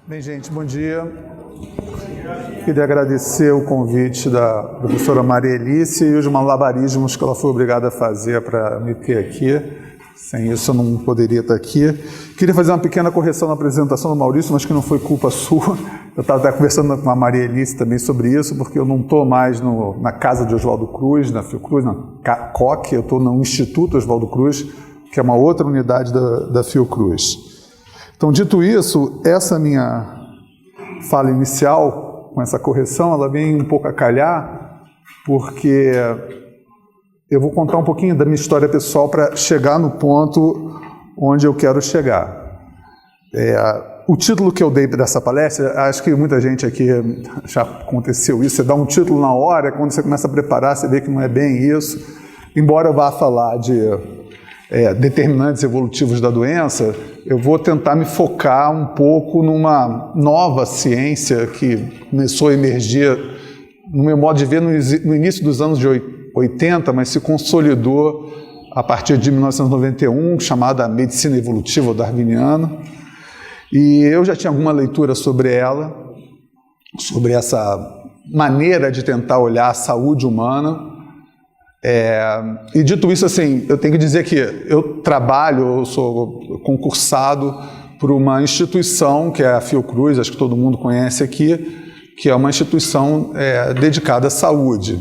Bem, gente, bom dia. Queria agradecer o convite da professora Maria Elice e os malabarismos que ela foi obrigada a fazer para me ter aqui. Sem isso eu não poderia estar aqui. Queria fazer uma pequena correção na apresentação do Maurício, mas que não foi culpa sua. Eu estava até conversando com a Maria Elice também sobre isso, porque eu não estou mais na casa de Oswaldo Cruz, na Fiocruz, na COC, eu estou no Instituto Oswaldo Cruz, que é uma outra unidade da Fiocruz. Então, dito isso, essa minha fala inicial, com essa correção, ela vem um pouco a calhar, porque eu vou contar um pouquinho da minha história pessoal para chegar no ponto onde eu quero chegar. O título que eu dei dessa palestra, acho que muita gente aqui já aconteceu isso, você dá um título na hora, quando você começa a preparar, você vê que não é bem isso. Embora eu vá falar de determinantes evolutivos da doença, eu vou tentar me focar um pouco numa nova ciência que começou a emergir, no meu modo de ver, no início dos anos de 80, mas se consolidou a partir de 1991, chamada medicina evolutiva ou darwiniana. E eu já tinha alguma leitura sobre ela, sobre essa maneira de tentar olhar a saúde humana. E dito isso, assim, eu tenho que dizer que eu sou concursado por uma instituição, que é a Fiocruz, acho que todo mundo conhece aqui, que é uma instituição dedicada à saúde.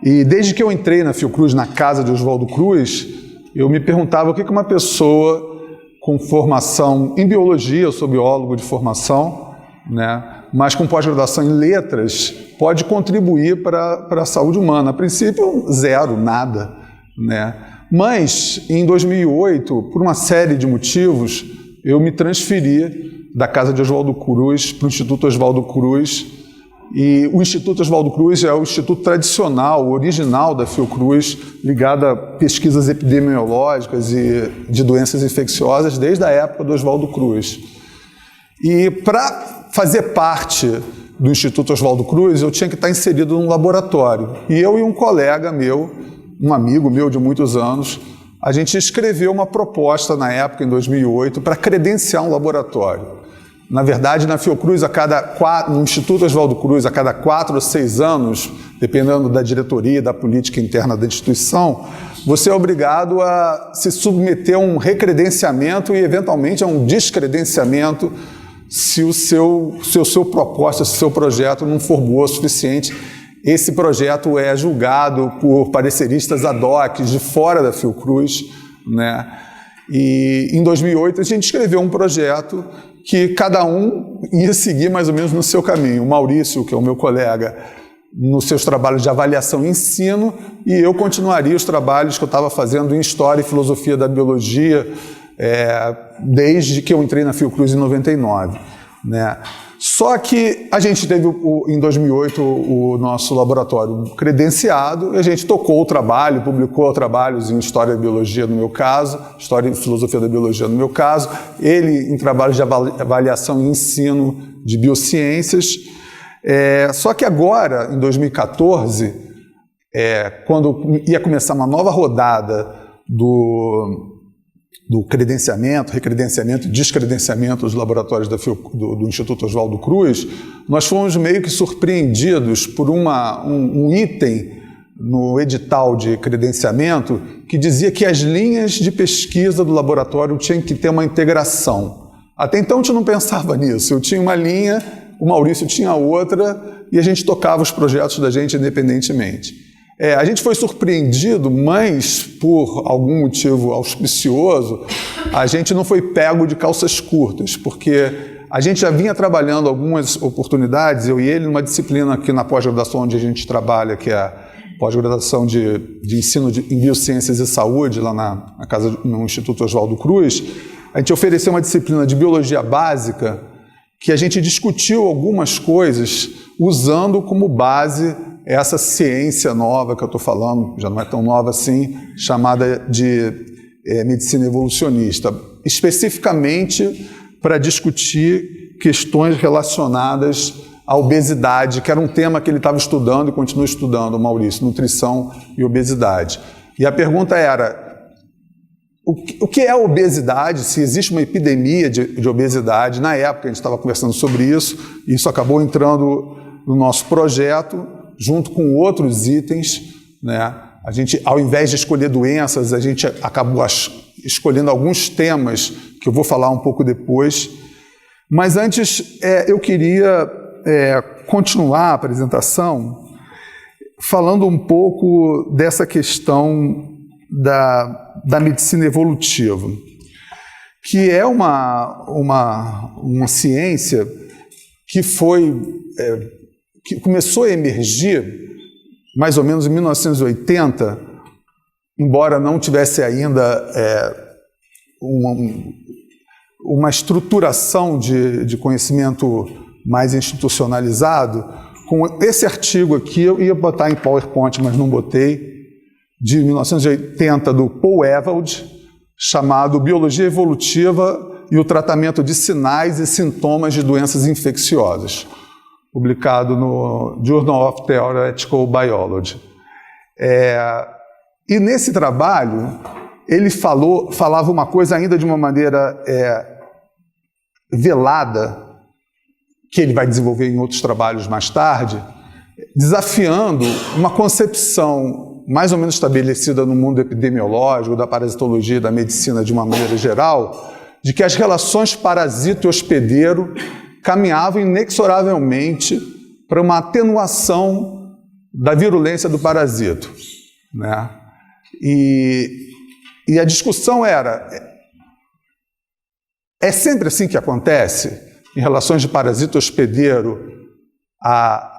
E desde que eu entrei na Fiocruz, na casa de Oswaldo Cruz, eu me perguntava o que uma pessoa com formação em biologia, eu sou biólogo de formação, né, mas com pós-graduação em letras, pode contribuir para a saúde humana. A princípio, zero, nada, né? Mas, em 2008, por uma série de motivos, eu me transferi da casa de Oswaldo Cruz para o Instituto Oswaldo Cruz. E o Instituto Oswaldo Cruz é o instituto tradicional, original da Fiocruz, ligado a pesquisas epidemiológicas e de doenças infecciosas desde a época do Oswaldo Cruz. E para fazer parte do Instituto Oswaldo Cruz, eu tinha que estar inserido num laboratório. E eu e um colega meu, um amigo meu de muitos anos, a gente escreveu uma proposta na época, em 2008, para credenciar um laboratório. Na verdade, na Fiocruz, no Instituto Oswaldo Cruz, a cada 4 ou 6 anos, dependendo da diretoria e da política interna da instituição, você é obrigado a se submeter a um recredenciamento e, eventualmente, a um descredenciamento se o seu proposta, se o seu projeto não for boa o suficiente. Esse projeto é julgado por pareceristas ad hoc de fora da Fiocruz, né? E em 2008 a gente escreveu um projeto que cada um ia seguir mais ou menos no seu caminho. O Maurício, que é o meu colega, nos seus trabalhos de avaliação e ensino, e eu continuaria os trabalhos que eu estava fazendo em História e Filosofia da Biologia, desde que eu entrei na Fiocruz em 99. Né? Só que a gente teve, em 2008, o nosso laboratório credenciado, e a gente tocou o trabalho, publicou trabalhos em História e Biologia, no meu caso, História e Filosofia da Biologia, no meu caso, ele em trabalhos de avaliação e ensino de biociências. Só que agora, em 2014, quando ia começar uma nova rodada do credenciamento, recredenciamento e descredenciamento dos laboratórios do Instituto Oswaldo Cruz, nós fomos meio que surpreendidos por um item no edital de credenciamento que dizia que as linhas de pesquisa do laboratório tinham que ter uma integração. Até então a gente não pensava nisso. Eu tinha uma linha, o Maurício tinha outra, e a gente tocava os projetos da gente independentemente. A gente foi surpreendido, mas por algum motivo auspicioso, a gente não foi pego de calças curtas, porque a gente já vinha trabalhando algumas oportunidades, eu e ele, numa disciplina aqui na pós-graduação onde a gente trabalha, que é a pós-graduação de ensino em biociências e saúde, lá no Instituto Oswaldo Cruz. A gente ofereceu uma disciplina de biologia básica que a gente discutiu algumas coisas usando como base essa ciência nova que eu estou falando, já não é tão nova assim, chamada de medicina evolucionista, especificamente para discutir questões relacionadas à obesidade, que era um tema que ele estava estudando e continua estudando, Maurício, nutrição e obesidade. E a pergunta era, o que é a obesidade, se existe uma epidemia de obesidade. Na época a gente estava conversando sobre isso, e isso acabou entrando no nosso projeto, junto com outros itens, né? A gente, ao invés de escolher doenças, a gente acabou escolhendo alguns temas, que eu vou falar um pouco depois. Mas antes, eu queria continuar a apresentação falando um pouco dessa questão da medicina evolutiva, que é uma ciência que que começou a emergir mais ou menos em 1980, embora não tivesse ainda uma estruturação de conhecimento mais institucionalizado. Com esse artigo aqui, eu ia botar em PowerPoint, mas não botei, de 1980, do Paul Ewald, chamado Biologia Evolutiva e o Tratamento de Sinais e Sintomas de Doenças Infecciosas, publicado no Journal of Theoretical Biology. E nesse trabalho, ele falava uma coisa ainda de uma maneira velada, que ele vai desenvolver em outros trabalhos mais tarde, desafiando uma concepção mais ou menos estabelecida no mundo epidemiológico, da parasitologia e da medicina de uma maneira geral, de que as relações parasito e hospedeiro caminhavam inexoravelmente para uma atenuação da virulência do parasito, né? E a discussão era: é sempre assim que acontece? Em relações de parasito hospedeiro, a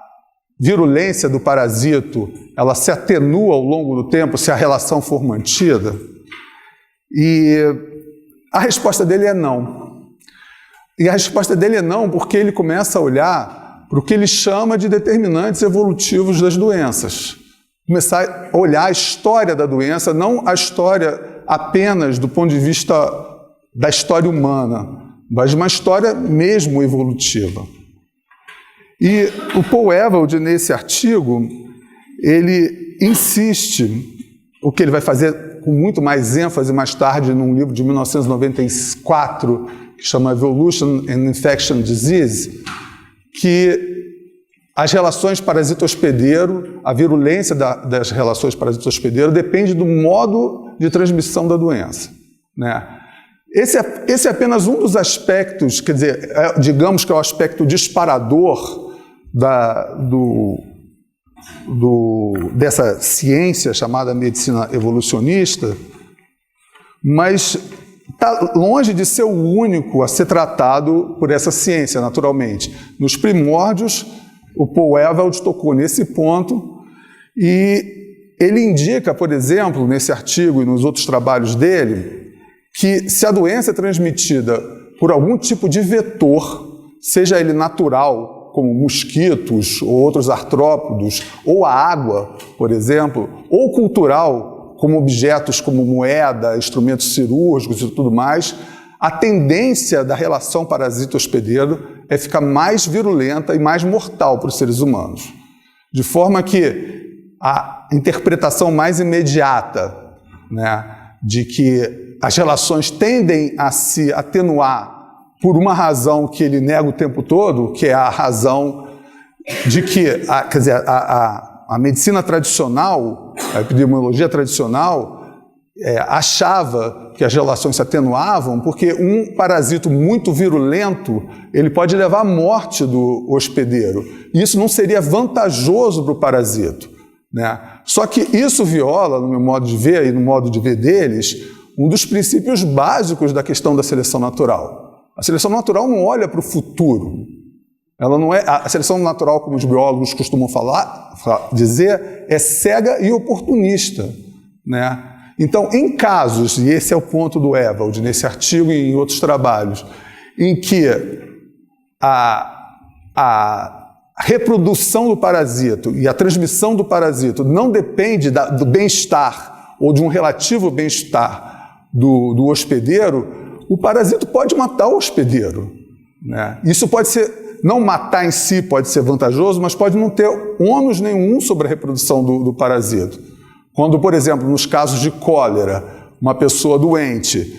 virulência do parasito ela se atenua ao longo do tempo se a relação for mantida? E a resposta dele é não. E a resposta dele é não porque ele começa a olhar para o que ele chama de determinantes evolutivos das doenças. Começar a olhar a história da doença, não a história apenas do ponto de vista da história humana, mas uma história mesmo evolutiva. E o Paul Ewald, nesse artigo, ele insiste, o que ele vai fazer com muito mais ênfase mais tarde num livro de 1994, que chama Evolution and Infection Disease, que as relações parasito-hospedeiro, a virulência das relações parasito-hospedeiro depende do modo de transmissão da doença, né? Esse é apenas um dos aspectos, quer dizer, digamos que é o aspecto disparador dessa ciência chamada medicina evolucionista, mas está longe de ser o único a ser tratado por essa ciência, naturalmente. Nos primórdios, o Paul Ewald tocou nesse ponto e ele indica, por exemplo, nesse artigo e nos outros trabalhos dele, que se a doença é transmitida por algum tipo de vetor, seja ele natural, como mosquitos ou outros artrópodos, ou a água, por exemplo, ou cultural, como objetos como moeda, instrumentos cirúrgicos e tudo mais, a tendência da relação parasito-hospedeiro é ficar mais virulenta e mais mortal para os seres humanos. De forma que a interpretação mais imediata, né, de que as relações tendem a se atenuar por uma razão que ele nega o tempo todo, que é a razão de que, quer dizer, a medicina tradicional, a epidemiologia tradicional, achava que as relações se atenuavam porque um parasito muito virulento ele pode levar à morte do hospedeiro. E isso não seria vantajoso para o parasito, né? Só que isso viola, no meu modo de ver e no modo de ver deles, um dos princípios básicos da questão da seleção natural. A seleção natural não olha para o futuro. Ela não é, a seleção natural, como os biólogos costumam dizer, é cega e oportunista, né? Então, em casos, e esse é o ponto do Ewald, nesse artigo e em outros trabalhos, em que a reprodução do parasito e a transmissão do parasito não depende do bem-estar ou de um relativo bem-estar do hospedeiro, o parasito pode matar o hospedeiro, né? Isso pode ser, não matar em si pode ser vantajoso, mas pode não ter ônus nenhum sobre a reprodução do parasito. Quando, por exemplo, nos casos de cólera, uma pessoa doente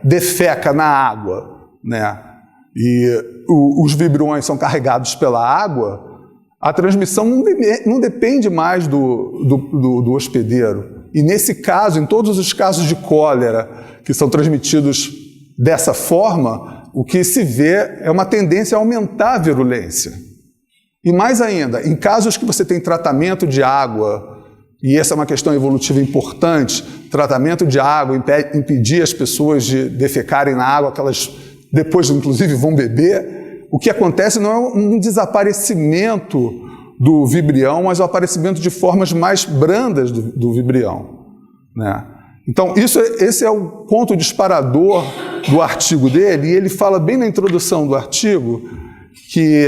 defeca na água, né, e os vibriões são carregados pela água, a transmissão não depende mais do hospedeiro. E nesse caso, em todos os casos de cólera que são transmitidos dessa forma, o que se vê é uma tendência a aumentar a virulência. E mais ainda, em casos que você tem tratamento de água, e essa é uma questão evolutiva importante, tratamento de água, impedir as pessoas de defecarem na água, que elas depois, inclusive, vão beber, o que acontece não é um desaparecimento do vibrião, mas o aparecimento de formas mais brandas do vibrião, né? Então, esse é o ponto disparador do artigo dele, e ele fala bem na introdução do artigo que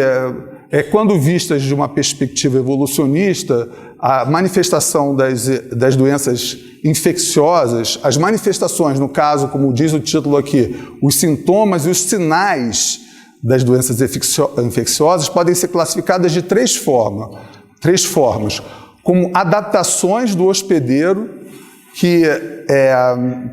quando vistas de uma perspectiva evolucionista, a manifestação das doenças infecciosas, as manifestações, no caso, como diz o título aqui, os sintomas e os sinais das doenças infecciosas podem ser classificadas de três formas, como adaptações do hospedeiro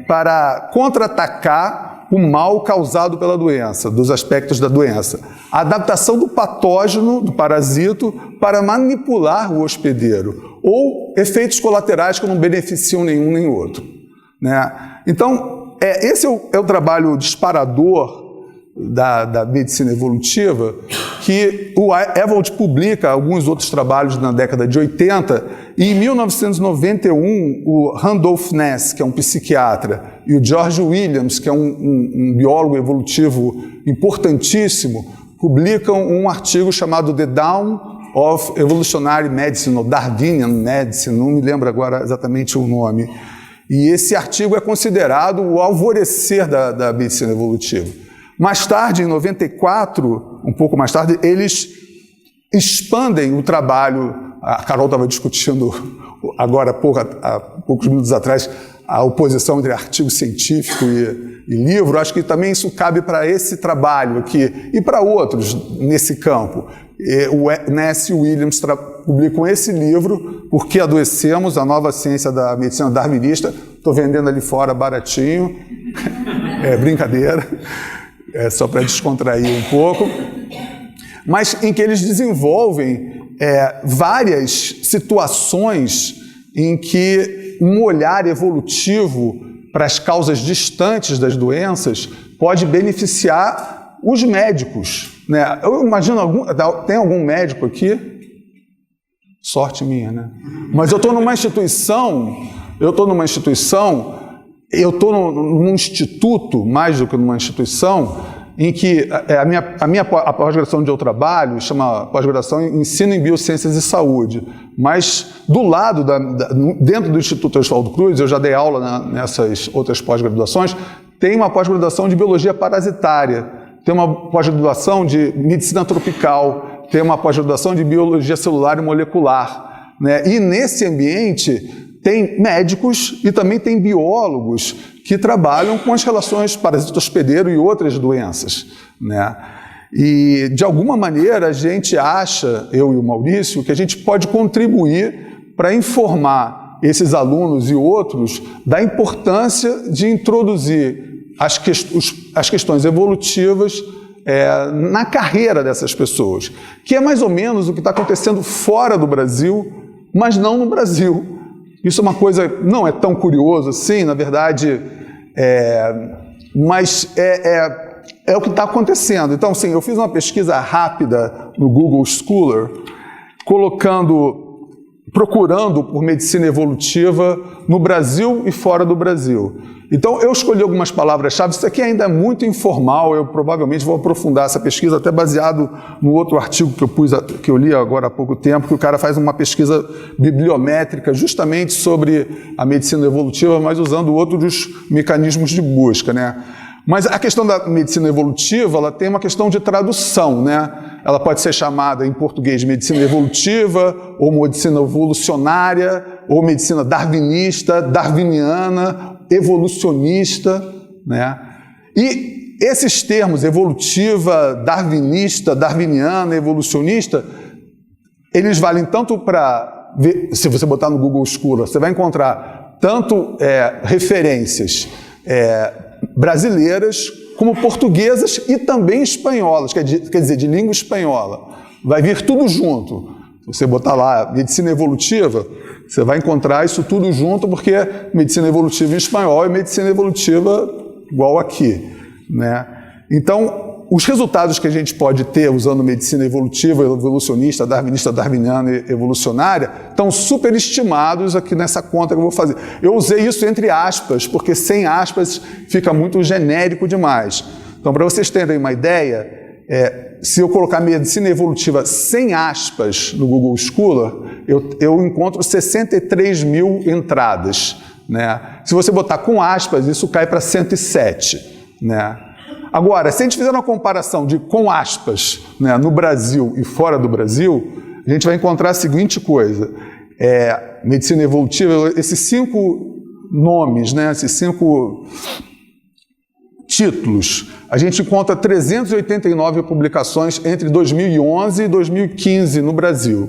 para contra-atacar o mal causado pela doença, dos aspectos da doença. A adaptação do patógeno, do parasito, para manipular o hospedeiro, ou efeitos colaterais que não beneficiam nenhum nem outro, né? Então, esse é o trabalho disparador da medicina evolutiva, que o Ewald publica alguns outros trabalhos na década de 80, e em 1991 o Randolph Ness, que é um psiquiatra, e o George Williams, que é um biólogo evolutivo importantíssimo, publicam um artigo chamado The Dawn of Evolutionary Medicine, ou Darwinian Medicine, não me lembro agora exatamente o nome. E esse artigo é considerado o alvorecer da medicina evolutiva. Mais tarde, em 94, um pouco mais tarde, eles expandem o trabalho. A Carol estava discutindo agora, há poucos minutos atrás, a oposição entre artigo científico e livro. Acho que também isso cabe para esse trabalho aqui e para outros nesse campo. O Ness e o Williams publicam esse livro, Por que Adoecemos? A Nova Ciência da Medicina Darwinista. Estou vendendo ali fora baratinho. É brincadeira. É só para descontrair um pouco, mas em que eles desenvolvem várias situações em que um olhar evolutivo para as causas distantes das doenças pode beneficiar os médicos, né? Eu imagino, tem algum médico aqui? Sorte minha, né? Mas eu estou num instituto, mais do que numa instituição, em que a pós-graduação onde eu trabalho chama pós-graduação em Ensino em Biociências e Saúde, mas do lado, dentro do Instituto Oswaldo Cruz, eu já dei aula nessas outras pós-graduações, tem uma pós-graduação de Biologia Parasitária, tem uma pós-graduação de Medicina Tropical, tem uma pós-graduação de Biologia Celular e Molecular, né? E nesse ambiente tem médicos e também tem biólogos que trabalham com as relações parasito-hospedeiro e outras doenças, né? E, de alguma maneira, a gente acha, eu e o Maurício, que a gente pode contribuir para informar esses alunos e outros da importância de introduzir as questões evolutivas na carreira dessas pessoas, que é mais ou menos o que está acontecendo fora do Brasil, mas não no Brasil. Isso é uma coisa, não é tão curioso assim, na verdade, mas é o que está acontecendo. Então, sim, eu fiz uma pesquisa rápida no Google Scholar, procurando por medicina evolutiva no Brasil e fora do Brasil. Então, eu escolhi algumas palavras-chave. Isso aqui ainda é muito informal, eu provavelmente vou aprofundar essa pesquisa, até baseado no outro artigo que eu li agora há pouco tempo, que o cara faz uma pesquisa bibliométrica justamente sobre a medicina evolutiva, mas usando outros mecanismos de busca, né? Mas a questão da medicina evolutiva, ela tem uma questão de tradução, né? Ela pode ser chamada em português de medicina evolutiva, ou medicina evolucionária, ou medicina darwinista, darwiniana, evolucionista, né? E esses termos, evolutiva, darwinista, darwiniana, evolucionista, eles valem tanto para... Se você botar no Google Scholar, você vai encontrar tanto referências brasileiras como portuguesas e também espanholas, quer dizer, de língua espanhola. Vai vir tudo junto. Se você botar lá medicina evolutiva, você vai encontrar isso tudo junto, porque medicina evolutiva em espanhol e medicina evolutiva igual aqui, né? Então, os resultados que a gente pode ter usando medicina evolutiva, evolucionista, darwiniana e evolucionária estão superestimados aqui nessa conta que eu vou fazer. Eu usei isso entre aspas, porque sem aspas fica muito genérico demais. Então, para vocês terem uma ideia, se eu colocar medicina evolutiva sem aspas no Google Scholar, eu encontro 63 mil entradas, né? Se você botar com aspas, isso cai para 107, né? Agora, se a gente fizer uma comparação de com aspas, né, no Brasil e fora do Brasil, a gente vai encontrar a seguinte coisa: medicina evolutiva, esses 5 nomes, né, esses 5 títulos, a gente encontra 389 publicações entre 2011 e 2015 no Brasil,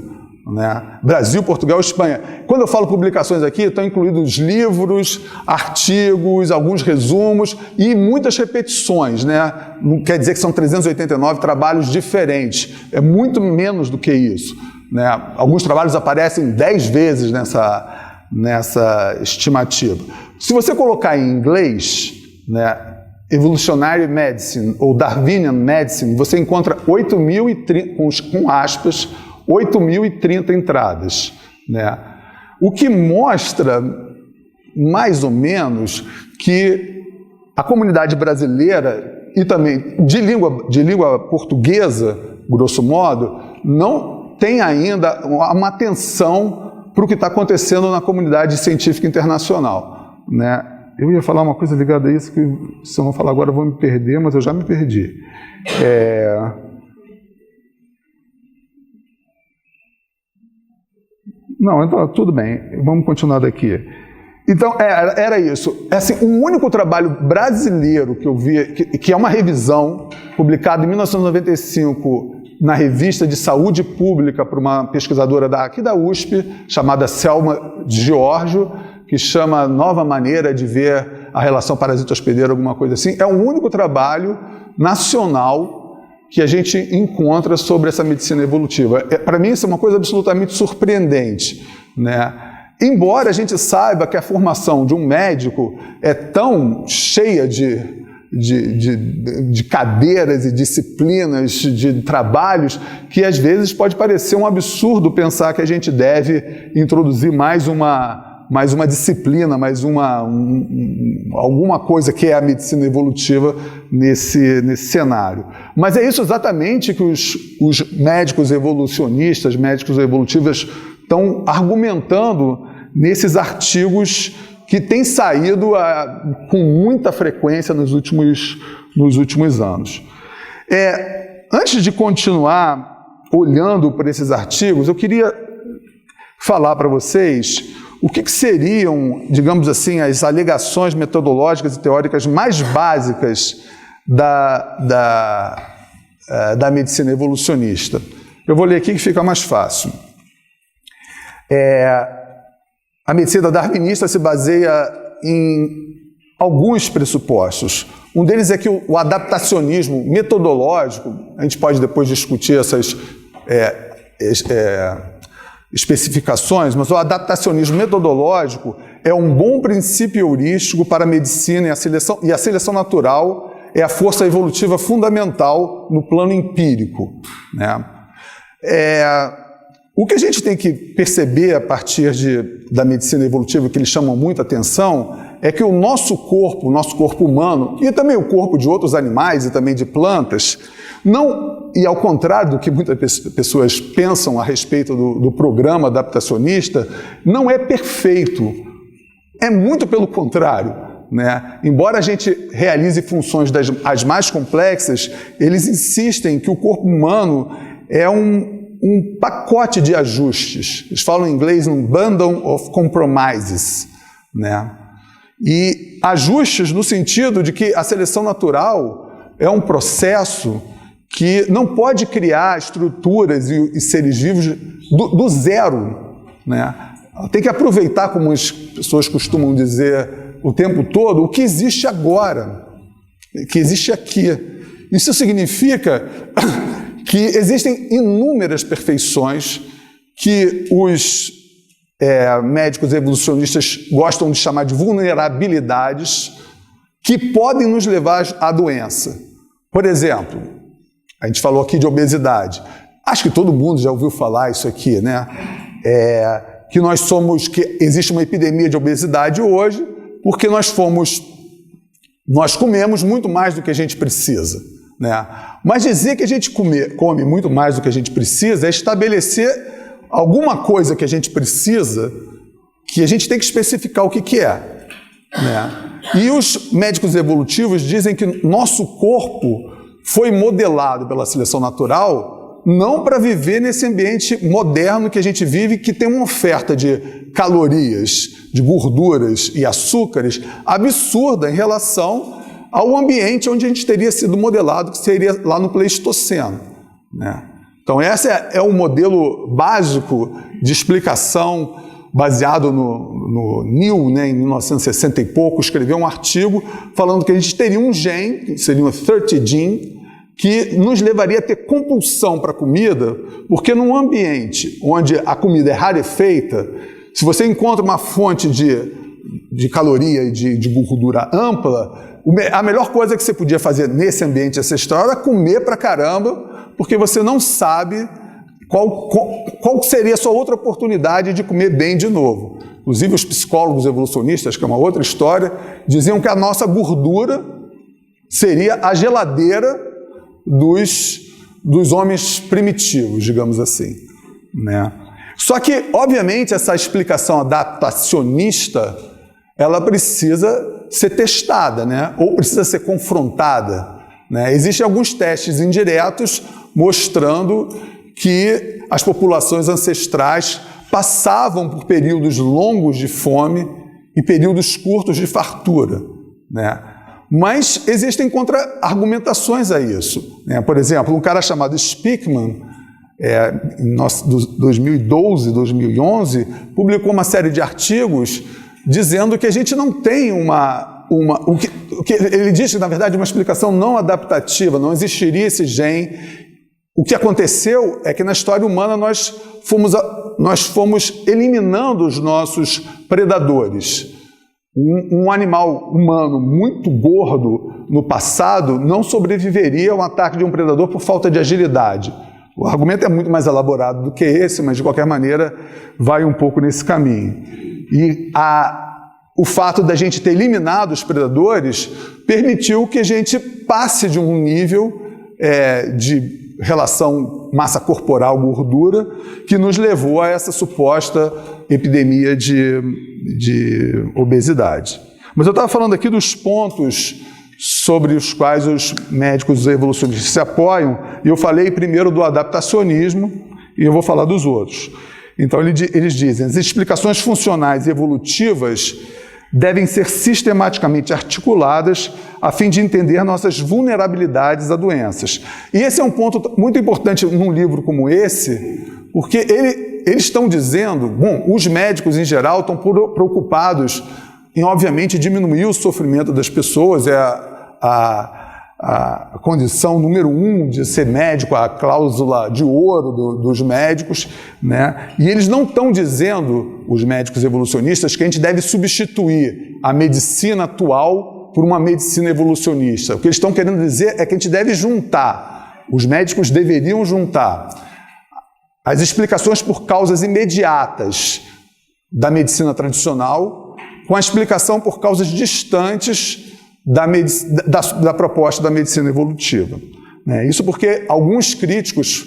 né? Brasil, Portugal e Espanha. Quando eu falo publicações aqui, estão incluídos livros, artigos, alguns resumos e muitas repetições, né? Não quer dizer que são 389 trabalhos diferentes, é muito menos do que isso, né? Alguns trabalhos aparecem 10 vezes nessa estimativa. Se você colocar em inglês, né, Evolutionary Medicine ou Darwinian Medicine, você encontra 8.030, com aspas, 8.030 entradas, né? O que mostra, mais ou menos, que a comunidade brasileira e também de língua portuguesa, grosso modo, não tem ainda uma atenção para o que está acontecendo na comunidade científica internacional, né? Eu ia falar uma coisa ligada a isso, que se eu não falar agora eu vou me perder, mas eu já me perdi. Não, então tudo bem, vamos continuar daqui. Então, era isso. Assim, o único trabalho brasileiro que eu vi, que é uma revisão, publicada em 1995 na Revista de Saúde Pública por uma pesquisadora aqui da USP, chamada Selma Giorgio, que chama Nova Maneira de Ver a Relação Parasita-Hospedeiro, alguma coisa assim. É o único trabalho nacional que a gente encontra sobre essa medicina evolutiva. Para mim, isso é uma coisa absolutamente surpreendente, né? Embora a gente saiba que a formação de um médico é tão cheia de cadeiras e disciplinas, de trabalhos, que às vezes pode parecer um absurdo pensar que a gente deve introduzir mais uma disciplina, alguma coisa que é a medicina evolutiva nesse cenário. Mas é isso exatamente que os médicos evolucionistas, médicos evolutivos estão argumentando nesses artigos que têm saído com muita frequência nos últimos anos. Antes de continuar olhando para esses artigos, eu queria falar para vocês o que seriam, digamos assim, as alegações metodológicas e teóricas mais básicas da medicina evolucionista. Eu vou ler aqui que fica mais fácil. A medicina darwinista se baseia em alguns pressupostos. Um deles é que o adaptacionismo metodológico, a gente pode depois discutir essas especificações, mas o adaptacionismo metodológico é um bom princípio heurístico para a medicina e a seleção natural é a força evolutiva fundamental no plano empírico, né? O que a gente tem que perceber a partir da medicina evolutiva, que eles chamam muita atenção, é que o nosso corpo humano, e também o corpo de outros animais e também de plantas, e ao contrário do que muitas pessoas pensam a respeito do programa adaptacionista, não é perfeito. É muito pelo contrário, né? Embora a gente realize funções as mais complexas, eles insistem que o corpo humano é um pacote de ajustes. Eles falam em inglês um bundle of compromises, né? E ajustes no sentido de que a seleção natural é um processo que não pode criar estruturas e seres vivos do zero, né? Ela tem que aproveitar, como as pessoas costumam dizer o tempo todo, o que existe agora, que existe aqui. Isso significa que existem inúmeras perfeições que os médicos evolucionistas gostam de chamar de vulnerabilidades que podem nos levar à doença. Por exemplo, a gente falou aqui de obesidade. Acho que todo mundo já ouviu falar isso aqui, né? Que existe uma epidemia de obesidade hoje porque nós comemos muito mais do que a gente precisa, né? Mas dizer que a gente come muito mais do que a gente precisa é estabelecer alguma coisa que a gente precisa, que a gente tem que especificar o que é, né? E os médicos evolutivos dizem que nosso corpo foi modelado pela seleção natural não para viver nesse ambiente moderno que a gente vive, que tem uma oferta de calorias, de gorduras e açúcares absurda em relação ao ambiente onde a gente teria sido modelado, que seria lá no Pleistoceno, né? Então, esse é um modelo básico de explicação baseado no Neal, né, em 1960 e pouco, escreveu um artigo falando que a gente teria um gene, que seria um 30 gene, que nos levaria a ter compulsão para a comida, porque num ambiente onde a comida é rarefeita, se você encontra uma fonte de caloria e de gordura ampla, a melhor coisa que você podia fazer nesse ambiente ancestral era comer pra caramba, porque você não sabe qual seria a sua outra oportunidade de comer bem de novo. Inclusive, os psicólogos evolucionistas, que é uma outra história, diziam que a nossa gordura seria a geladeira dos homens primitivos, digamos assim, né? Só que, obviamente, essa explicação adaptacionista, ela precisa ser testada, né? Ou precisa ser confrontada, né? Existem alguns testes indiretos mostrando que as populações ancestrais passavam por períodos longos de fome e períodos curtos de fartura, né? Mas existem contra-argumentações a isso, né? Por exemplo, um cara chamado Speakman, em 2012, 2011, publicou uma série de artigos dizendo que a gente não tem o que ele diz que, na verdade, uma explicação não adaptativa, não existiria esse gene. O que aconteceu é que na história humana nós fomos eliminando os nossos predadores. Um animal humano muito gordo no passado não sobreviveria a um ataque de um predador por falta de agilidade. O argumento é muito mais elaborado do que esse, mas de qualquer maneira vai um pouco nesse caminho. E o fato da gente ter eliminado os predadores permitiu que a gente passe de um nível de relação massa corporal, gordura, que nos levou a essa suposta epidemia de obesidade. Mas eu estava falando aqui dos pontos sobre os quais os médicos evolucionistas se apoiam, e eu falei primeiro do adaptacionismo, e eu vou falar dos outros. Então, eles dizem, as explicações funcionais e evolutivas devem ser sistematicamente articuladas a fim de entender nossas vulnerabilidades a doenças. E esse é um ponto muito importante num livro como esse, porque eles estão dizendo, bom, os médicos em geral estão preocupados em, obviamente, diminuir o sofrimento das pessoas, a condição número 1 de ser médico, a cláusula de ouro dos médicos, né? E eles não estão dizendo, os médicos evolucionistas, que a gente deve substituir a medicina atual por uma medicina evolucionista. O que eles estão querendo dizer é que a gente deve juntar, os médicos deveriam juntar as explicações por causas imediatas da medicina tradicional com a explicação por causas distantes da proposta da medicina evolutiva, né? Isso porque alguns críticos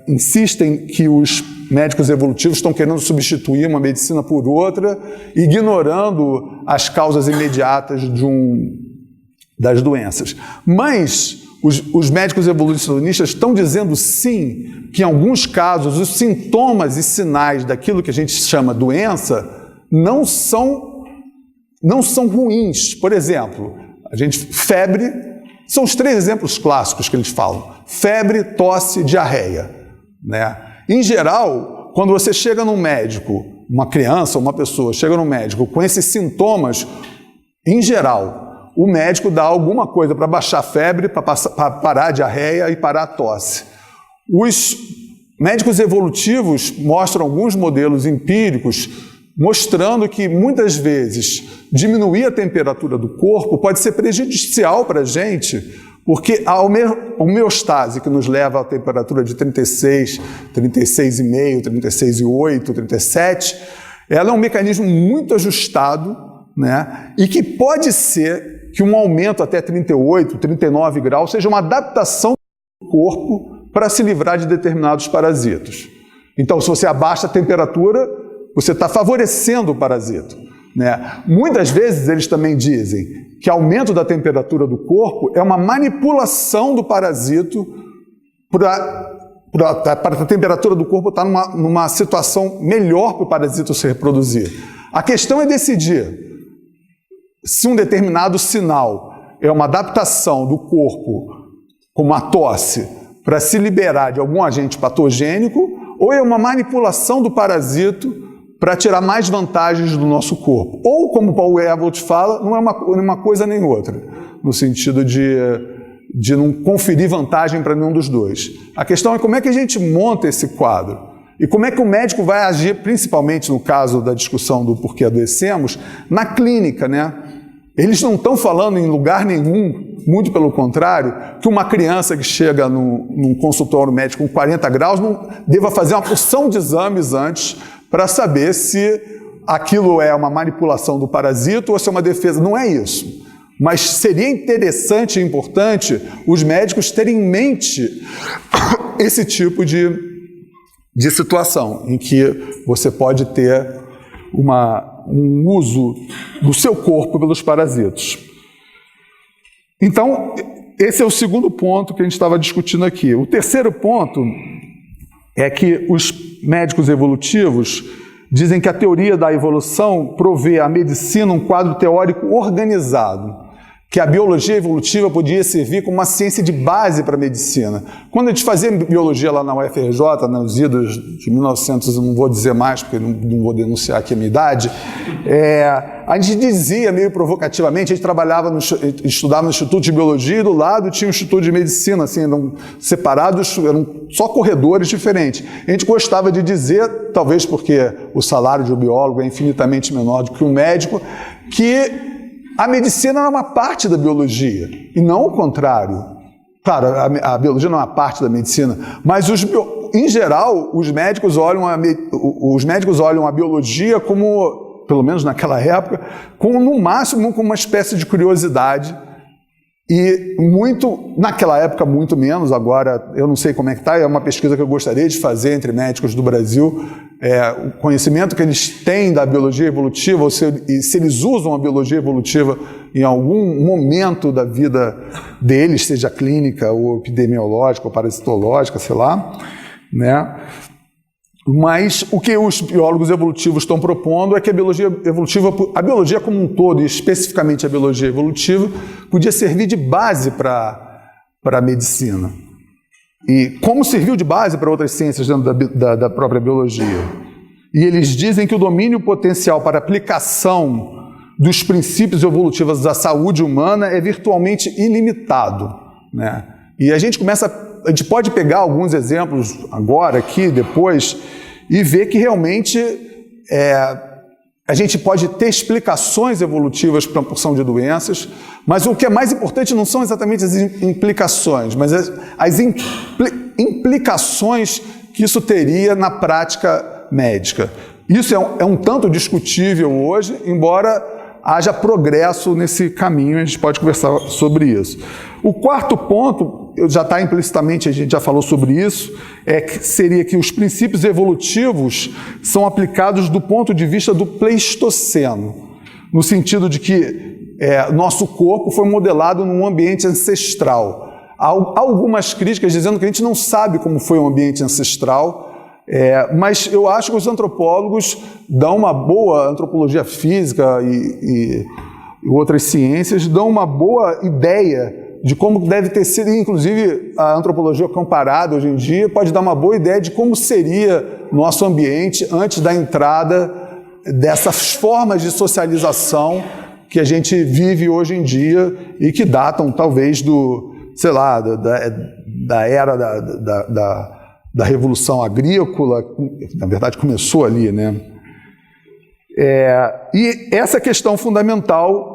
insistem que os médicos evolutivos estão querendo substituir uma medicina por outra, ignorando as causas imediatas das doenças. Mas os médicos evolucionistas estão dizendo sim que em alguns casos os sintomas e sinais daquilo que a gente chama doença não são ruins. Por exemplo, febre, são os 3 exemplos clássicos que eles falam: febre, tosse, diarreia, né? Em geral, quando você chega num médico uma criança ou uma pessoa chega no médico com esses sintomas, em geral, o médico dá alguma coisa para baixar a febre, para parar a diarreia e parar a tosse. Os médicos evolutivos mostram alguns modelos empíricos mostrando que, muitas vezes, diminuir a temperatura do corpo pode ser prejudicial para a gente, porque a homeostase, que nos leva à temperatura de 36, 36,5, 36,8, 37, ela é um mecanismo muito ajustado, né? E que pode ser que um aumento até 38, 39 graus seja uma adaptação do corpo para se livrar de determinados parasitos. Então, se você abaixa a temperatura, você está favorecendo o parasito, né? Muitas vezes eles também dizem que aumento da temperatura do corpo é uma manipulação do parasito para a temperatura do corpo estar numa situação melhor para o parasito se reproduzir. A questão é decidir se um determinado sinal é uma adaptação do corpo, como a tosse, para se liberar de algum agente patogênico, ou é uma manipulação do parasito para tirar mais vantagens do nosso corpo. Ou, como o Paul Ehrlich fala, não é uma coisa nem outra, no sentido de não conferir vantagem para nenhum dos dois. A questão é como é que a gente monta esse quadro e como é que o médico vai agir, principalmente no caso da discussão do porquê adoecemos, na clínica, né? Eles não estão falando em lugar nenhum, muito pelo contrário, que uma criança que chega num consultório médico com 40 graus não deva fazer uma porção de exames antes para saber se aquilo é uma manipulação do parasito ou se é uma defesa. Não é isso. Mas seria interessante e importante os médicos terem em mente esse tipo de situação, em que você pode ter um uso do seu corpo pelos parasitos. Então, esse é o segundo ponto que a gente estava discutindo aqui. O terceiro ponto é que os médicos evolutivos dizem que a teoria da evolução provê à medicina um quadro teórico organizado, que a biologia evolutiva podia servir como uma ciência de base para a medicina. Quando a gente fazia biologia lá na UFRJ, nos idos de 1900, eu não vou dizer mais, porque não vou denunciar aqui a minha idade, a gente dizia meio provocativamente, a gente estudava no Instituto de Biologia e do lado tinha o Instituto de Medicina, assim, eram separados, eram só corredores diferentes. A gente gostava de dizer, talvez porque o salário de um biólogo é infinitamente menor do que um médico, que a medicina é uma parte da biologia, e não o contrário. Claro, a biologia não é uma parte da medicina, mas, em geral, os médicos olham a biologia como, pelo menos naquela época, como, no máximo, como uma espécie de curiosidade, e naquela época, muito menos. Agora, eu não sei como é que está, é uma pesquisa que eu gostaria de fazer entre médicos do Brasil, o conhecimento que eles têm da biologia evolutiva, se eles usam a biologia evolutiva em algum momento da vida deles, seja clínica, ou epidemiológica, ou parasitológica, sei lá, né? Mas o que os biólogos evolutivos estão propondo é que a biologia como um todo, e especificamente a biologia evolutiva, podia servir de base para a medicina. E como serviu de base para outras ciências dentro da própria biologia. E eles dizem que o domínio potencial para aplicação dos princípios evolutivos da saúde humana é virtualmente ilimitado, né? E a gente pode pegar alguns exemplos agora, aqui, depois, e ver que realmente a gente pode ter explicações evolutivas para uma porção de doenças, mas o que é mais importante não são exatamente as implicações, mas as implicações que isso teria na prática médica. Isso é um tanto discutível hoje, embora haja progresso nesse caminho, a gente pode conversar sobre isso. O quarto ponto, já está implicitamente, a gente já falou sobre isso, seria que os princípios evolutivos são aplicados do ponto de vista do Pleistoceno, no sentido de que nosso corpo foi modelado num ambiente ancestral. Há algumas críticas dizendo que a gente não sabe como foi o ambiente ancestral, mas eu acho que os antropólogos dão uma boa, antropologia física e outras ciências, dão uma boa ideia de como deve ter sido, inclusive a antropologia comparada hoje em dia pode dar uma boa ideia de como seria nosso ambiente antes da entrada dessas formas de socialização que a gente vive hoje em dia e que datam talvez da era da Revolução Agrícola, na verdade começou ali, né? E essa questão fundamental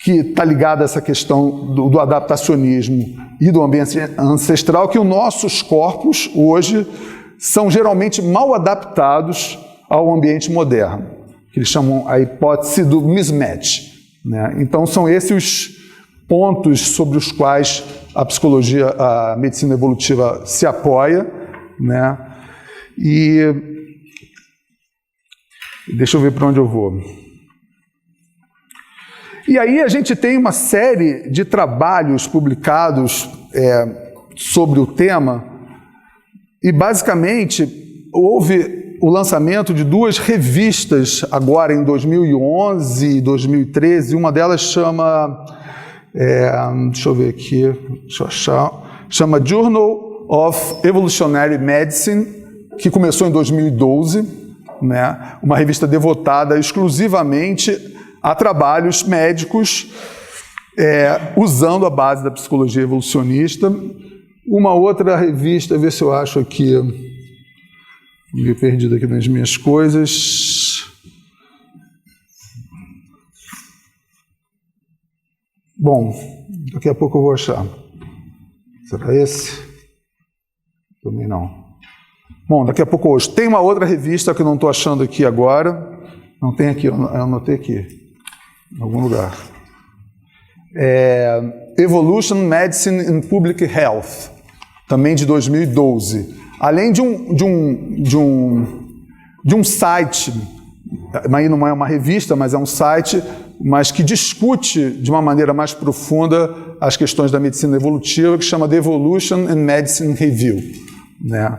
que está ligada a essa questão do adaptacionismo e do ambiente ancestral, que os nossos corpos hoje são geralmente mal adaptados ao ambiente moderno, que eles chamam a hipótese do mismatch, né? Então são esses os pontos sobre os quais a psicologia, a medicina evolutiva se apoia, né? E deixa eu ver para onde eu vou. E aí a gente tem uma série de trabalhos publicados sobre o tema, e basicamente houve o lançamento de 2 revistas agora em 2011 e 2013, uma delas chama, deixa eu ver aqui, deixa eu achar, chama Journal of Evolutionary Medicine, que começou em 2012, né? Uma revista devotada exclusivamente a trabalhos médicos usando a base da psicologia evolucionista. Uma outra revista, ver se eu acho aqui, me perdido aqui nas minhas coisas. Bom, daqui a pouco eu vou achar. Será esse? Também não. Bom, daqui a pouco hoje. Tem uma outra revista que eu não estou achando aqui agora. Não tem aqui, eu anotei aqui, em algum lugar. Evolution Medicine and Public Health, também de 2012. Além de um site, aí não é uma revista, mas é um site, mas que discute de uma maneira mais profunda as questões da medicina evolutiva, que chama The Evolution and Medicine Review, né?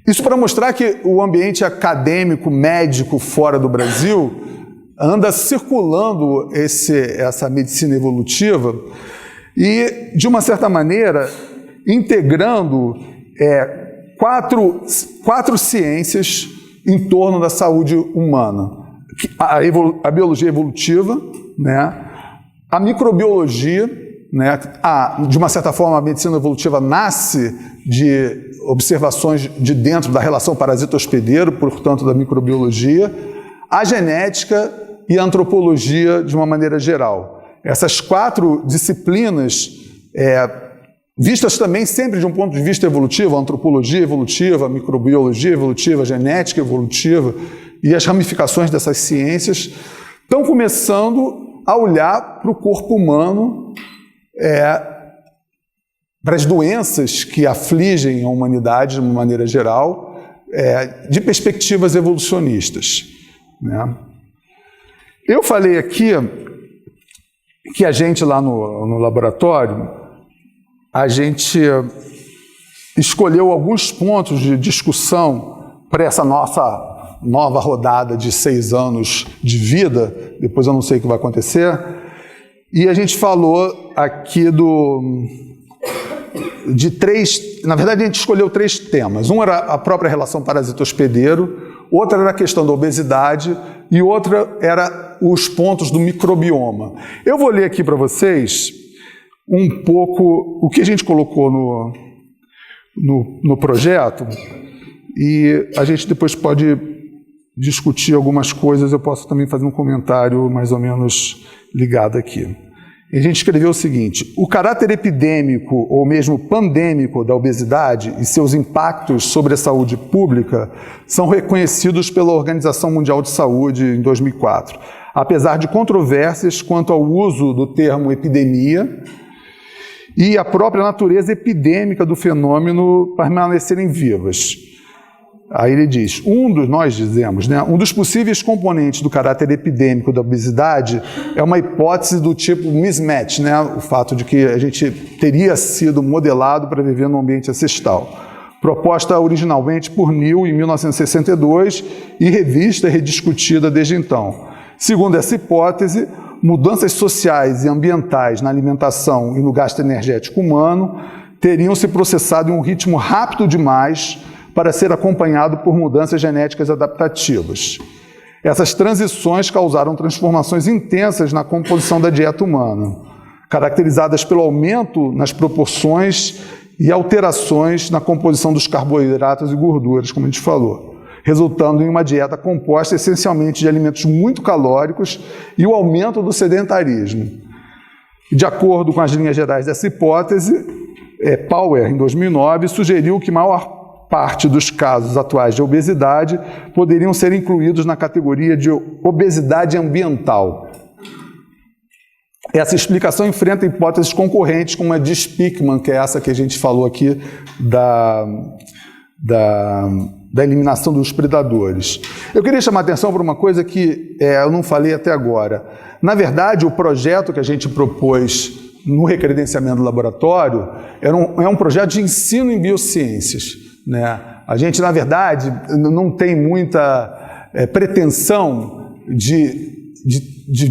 Isso para mostrar que o ambiente acadêmico, médico fora do Brasil anda circulando essa medicina evolutiva e, de uma certa maneira, integrando quatro ciências em torno da saúde humana. A biologia evolutiva, né? A microbiologia, né? De uma certa forma, a medicina evolutiva nasce de observações de dentro da relação parasita-hospedeiro, portanto, da microbiologia, a genética e a antropologia de uma maneira geral. Essas 4 disciplinas, vistas também sempre de um ponto de vista evolutivo, a antropologia evolutiva, a microbiologia evolutiva, a genética evolutiva e as ramificações dessas ciências, estão começando a olhar para o corpo humano, para as doenças que afligem a humanidade de uma maneira geral, de perspectivas evolucionistas, né? Eu falei aqui que a gente lá no laboratório, a gente escolheu alguns pontos de discussão para essa nossa nova rodada de 6 anos de vida, depois eu não sei o que vai acontecer, e a gente falou aqui na verdade a gente escolheu 3 temas. Um era a própria relação parasita-hospedeiro, outra era a questão da obesidade e outra era os pontos do microbioma. Eu vou ler aqui para vocês um pouco o que a gente colocou no projeto e a gente depois pode discutir algumas coisas, eu posso também fazer um comentário mais ou menos ligado aqui. A gente escreveu o seguinte: o caráter epidêmico ou mesmo pandêmico da obesidade e seus impactos sobre a saúde pública são reconhecidos pela Organização Mundial de Saúde em 2004, apesar de controvérsias quanto ao uso do termo epidemia e a própria natureza epidêmica do fenômeno permanecerem vivas. Aí ele diz, nós dizemos, né, um dos possíveis componentes do caráter epidêmico da obesidade é uma hipótese do tipo mismatch, né, o fato de que a gente teria sido modelado para viver num ambiente ancestral. Proposta originalmente por Neal em 1962 e revista e rediscutida desde então. Segundo essa hipótese, mudanças sociais e ambientais na alimentação e no gasto energético humano teriam se processado em um ritmo rápido demais para ser acompanhado por mudanças genéticas adaptativas. Essas transições causaram transformações intensas na composição da dieta humana, caracterizadas pelo aumento nas proporções e alterações na composição dos carboidratos e gorduras, como a gente falou, resultando em uma dieta composta essencialmente de alimentos muito calóricos e o aumento do sedentarismo. De acordo com as linhas gerais dessa hipótese, Power, em 2009, sugeriu que maior parte dos casos atuais de obesidade poderiam ser incluídos na categoria de obesidade ambiental. Essa explicação enfrenta hipóteses concorrentes, como a de Speakman, que é essa que a gente falou aqui da eliminação dos predadores. Eu queria chamar a atenção para uma coisa que eu não falei até agora. Na verdade, o projeto que a gente propôs no recredenciamento do laboratório é um projeto de ensino em biociências, né? A gente, na verdade, não tem muita pretensão de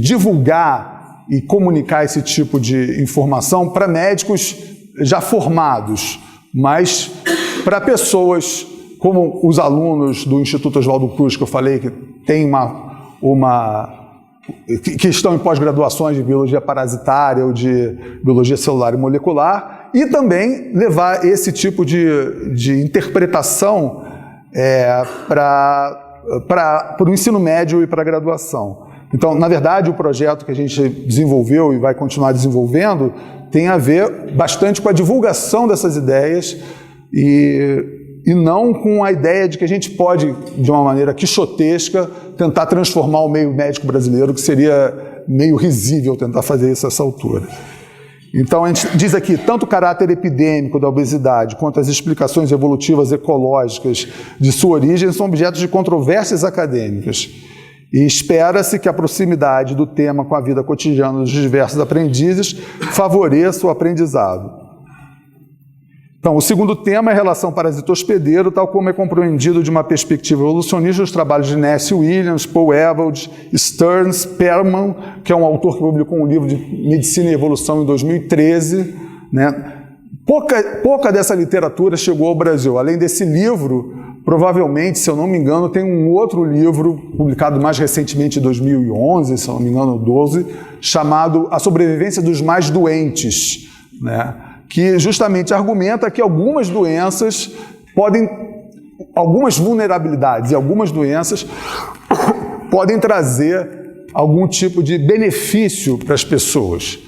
divulgar e comunicar esse tipo de informação para médicos já formados, mas para pessoas como os alunos do Instituto Oswaldo Cruz, que eu falei que tem que estão em pós-graduações de biologia parasitária ou de biologia celular e molecular, e também levar esse tipo de interpretação para o ensino médio e para a graduação. Então, na verdade, o projeto que a gente desenvolveu e vai continuar desenvolvendo tem a ver bastante com a divulgação dessas ideias e não com a ideia de que a gente pode, de uma maneira quixotesca, tentar transformar o meio médico brasileiro, que seria meio risível tentar fazer isso a essa altura. Então, a gente diz aqui, tanto o caráter epidêmico da obesidade quanto as explicações evolutivas ecológicas de sua origem são objetos de controvérsias acadêmicas. E espera-se que a proximidade do tema com a vida cotidiana dos diversos aprendizes favoreça o aprendizado. Então, o segundo tema é a relação parasita-hospedeiro, tal como é compreendido de uma perspectiva evolucionista nos trabalhos de Nash Williams, Paul Ewald, Stearns, Perman, que é um autor que publicou um livro de Medicina e Evolução em 2013, né? Pouca dessa literatura chegou ao Brasil. Além desse livro, provavelmente, se eu não me engano, tem um outro livro, publicado mais recentemente em 2011, se eu não me engano, 12, chamado A Sobrevivência dos Mais Doentes, né? Que justamente argumenta que algumas doenças algumas vulnerabilidades e algumas doenças podem trazer algum tipo de benefício para as pessoas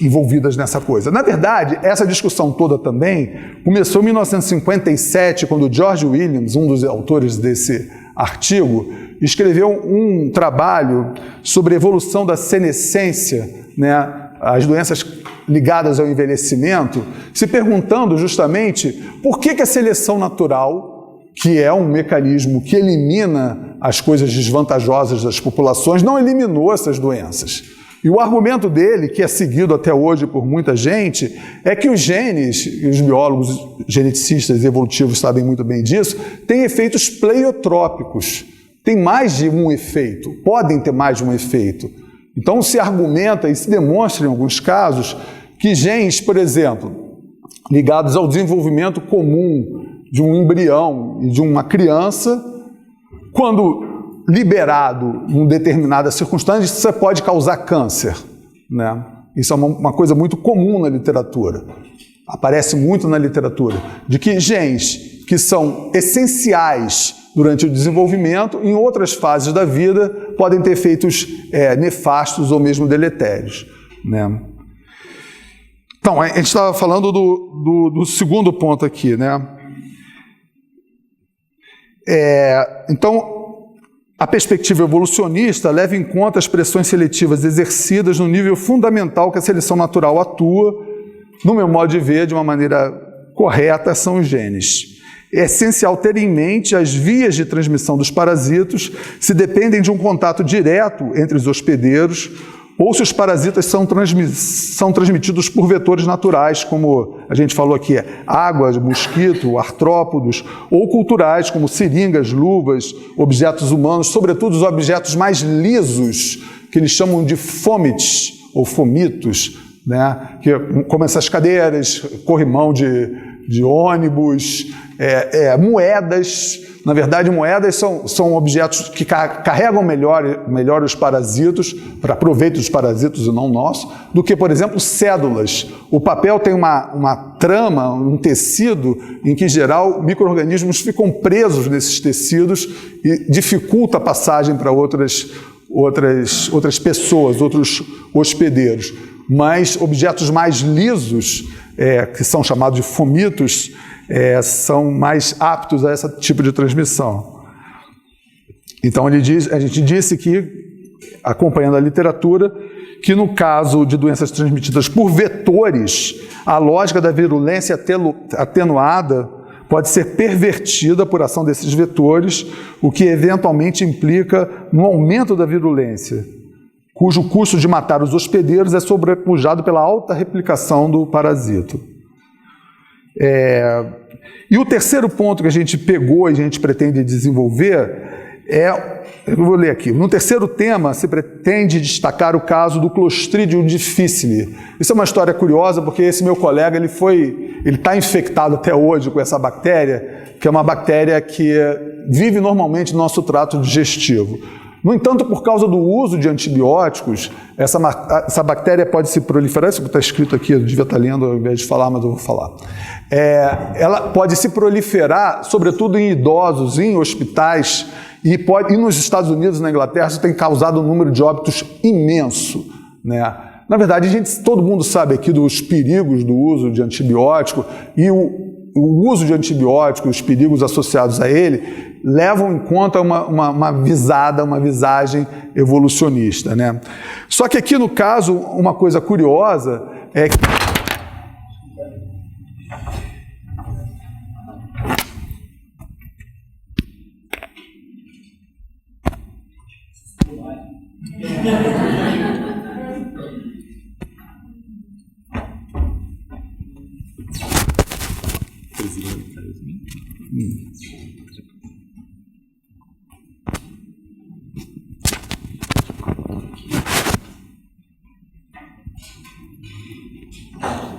envolvidas nessa coisa. Na verdade, essa discussão toda também começou em 1957, quando George Williams, um dos autores desse artigo, escreveu um trabalho sobre a evolução da senescência, né, as doenças ligadas ao envelhecimento, se perguntando justamente por que a seleção natural, que é um mecanismo que elimina as coisas desvantajosas das populações, não eliminou essas doenças. E o argumento dele, que é seguido até hoje por muita gente, é que os genes, e os biólogos geneticistas e evolutivos sabem muito bem disso, têm efeitos pleiotrópicos. Tem mais de um efeito, podem ter mais de um efeito. Então se argumenta e se demonstra em alguns casos que genes, por exemplo, ligados ao desenvolvimento comum de um embrião e de uma criança, quando liberado em determinada circunstância, isso pode causar câncer, né? Isso é uma coisa muito comum na literatura. Aparece muito na literatura, de que genes que são essenciais durante o desenvolvimento, em outras fases da vida, podem ter efeitos nefastos ou mesmo deletérios, né? Então, a gente estava falando do segundo ponto aqui, né? Então, a perspectiva evolucionista leva em conta as pressões seletivas exercidas no nível fundamental que a seleção natural atua, no meu modo de ver, de uma maneira correta, são os genes. É essencial ter em mente as vias de transmissão dos parasitos, se dependem de um contato direto entre os hospedeiros, ou se os parasitas são transmitidos por vetores naturais, como a gente falou aqui, água, mosquito, artrópodos, ou culturais, como seringas, luvas, objetos humanos, sobretudo os objetos mais lisos, que eles chamam de fomites, ou fomitos, né? Como essas cadeiras, corrimão de ônibus, moedas. Na verdade, moedas são objetos que carregam melhor os parasitos, para proveito dos parasitos e não nosso, do que, por exemplo, cédulas. O papel tem uma trama, um tecido, em que, em geral, micro-organismos ficam presos nesses tecidos e dificulta a passagem para outras pessoas, outros hospedeiros. Mas objetos mais lisos, que são chamados de fomitos, são mais aptos a esse tipo de transmissão. Então, a gente disse que, acompanhando a literatura, que no caso de doenças transmitidas por vetores, a lógica da virulência atenuada pode ser pervertida por ação desses vetores, o que eventualmente implica no aumento da virulência, cujo custo de matar os hospedeiros é sobrepujado pela alta replicação do parasito. E o terceiro ponto que a gente pegou e a gente pretende desenvolver eu vou ler aqui. No terceiro tema, se pretende destacar o caso do Clostridium difficile. Isso é uma história curiosa, porque esse meu colega, ele está infectado até hoje com essa bactéria, que é uma bactéria que vive normalmente no nosso trato digestivo. No entanto, por causa do uso de antibióticos, essa bactéria pode se proliferar. Isso está escrito aqui, eu devia estar lendo ao invés de falar, mas eu vou falar. Ela pode se proliferar, sobretudo em idosos, em hospitais, e nos Estados Unidos e na Inglaterra, isso tem causado um número de óbitos imenso, né? Na verdade, todo mundo sabe aqui dos perigos do uso de antibiótico, e o uso de antibióticos, os perigos associados a ele, levam em conta uma visagem evolucionista, né? Só que aqui no caso, uma coisa curiosa é que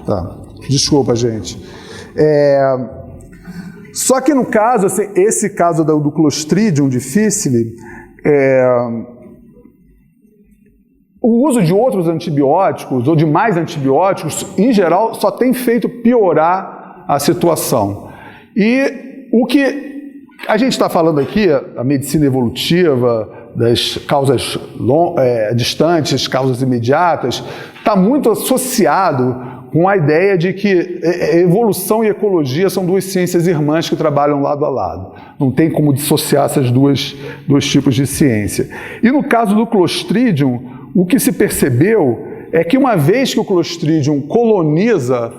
Tá, desculpa, gente. Só que no caso, assim, esse caso do Clostridium difficile, o uso de outros antibióticos ou de mais antibióticos, em geral, só tem feito piorar a situação. E o que a gente está falando aqui, a medicina evolutiva, das causas distantes, causas imediatas, está muito associado com a ideia de que evolução e ecologia são duas ciências irmãs que trabalham lado a lado. Não tem como dissociar esses dois tipos de ciência. E no caso do Clostridium, o que se percebeu é que uma vez que o Clostridium coloniza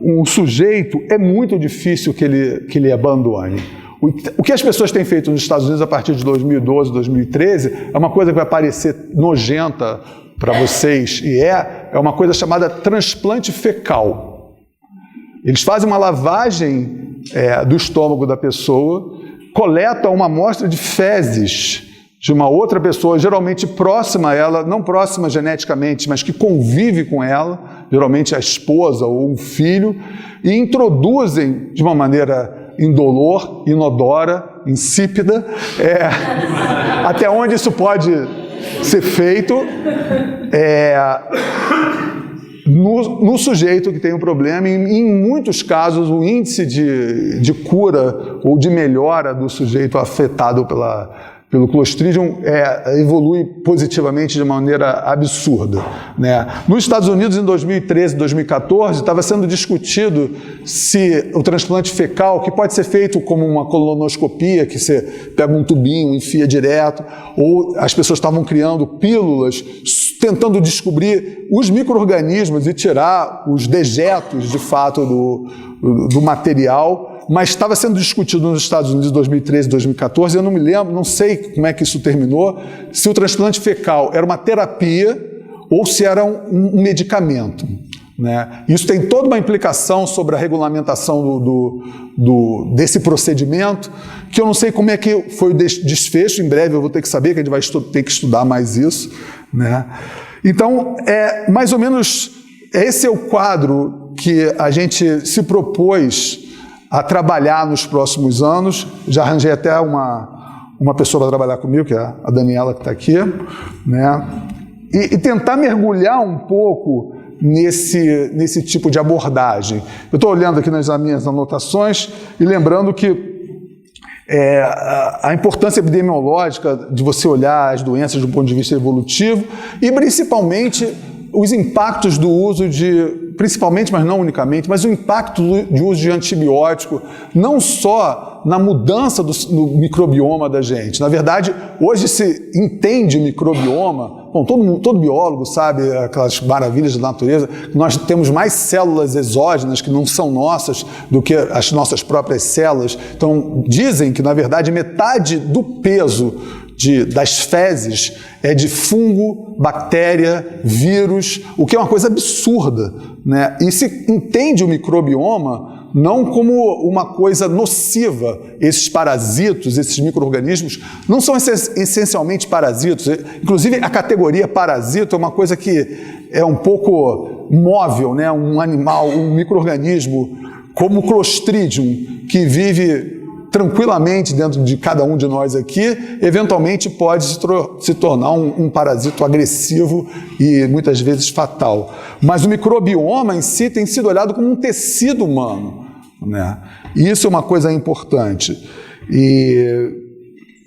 um sujeito, é muito difícil que ele abandone. O que as pessoas têm feito nos Estados Unidos a partir de 2012, 2013, é uma coisa que vai parecer nojenta para vocês, e é uma coisa chamada transplante fecal. Eles fazem uma lavagem do estômago da pessoa, coletam uma amostra de fezes de uma outra pessoa, geralmente próxima a ela, não próxima geneticamente, mas que convive com ela, geralmente a esposa ou um filho, e introduzem de uma maneira indolor, inodora, insípida, até onde isso pode ser feito, no sujeito que tem um problema. E em muitos casos, o índice de cura ou de melhora do sujeito afetado pelo Clostridium evolui positivamente de maneira absurda, né? Nos Estados Unidos, em 2013, 2014, estava sendo discutido se o transplante fecal, que pode ser feito como uma colonoscopia, que você pega um tubinho, enfia direto, ou as pessoas estavam criando pílulas, tentando descobrir os micro-organismos e tirar os dejetos, de fato, do material. Mas estava sendo discutido nos Estados Unidos em 2013, 2014, eu não me lembro, não sei como é que isso terminou, se o transplante fecal era uma terapia ou se era um medicamento, né? Isso tem toda uma implicação sobre a regulamentação desse procedimento, que eu não sei como é que foi o desfecho. Em breve eu vou ter que saber, que a gente vai ter que estudar mais isso, né? Então, mais ou menos, esse é o quadro que a gente se propôs a trabalhar nos próximos anos. Já arranjei até uma pessoa para trabalhar comigo, que é a Daniela, que está aqui, né? E tentar mergulhar um pouco nesse tipo de abordagem. Eu estou olhando aqui nas minhas anotações e lembrando que a importância epidemiológica de você olhar as doenças do ponto de vista evolutivo e principalmente os impactos do uso principalmente, mas não unicamente, mas o impacto de uso de antibiótico, não só na mudança do microbioma da gente. Na verdade, hoje se entende o microbioma, bom, todo biólogo sabe aquelas maravilhas da natureza, nós temos mais células exógenas que não são nossas do que as nossas próprias células. Então, dizem que, na verdade, metade do peso das fezes é de fungo, bactéria, vírus, o que é uma coisa absurda, né? E se entende o microbioma não como uma coisa nociva. Esses parasitos, esses micro-organismos, não são essencialmente parasitos. Inclusive, a categoria parasito é uma coisa que é um pouco móvel, né? Um animal, um micro-organismo, como o Clostridium, que vive tranquilamente dentro de cada um de nós aqui, eventualmente pode se tornar um parasito agressivo e muitas vezes fatal. Mas o microbioma em si tem sido olhado como um tecido humano, né? E isso é uma coisa importante. E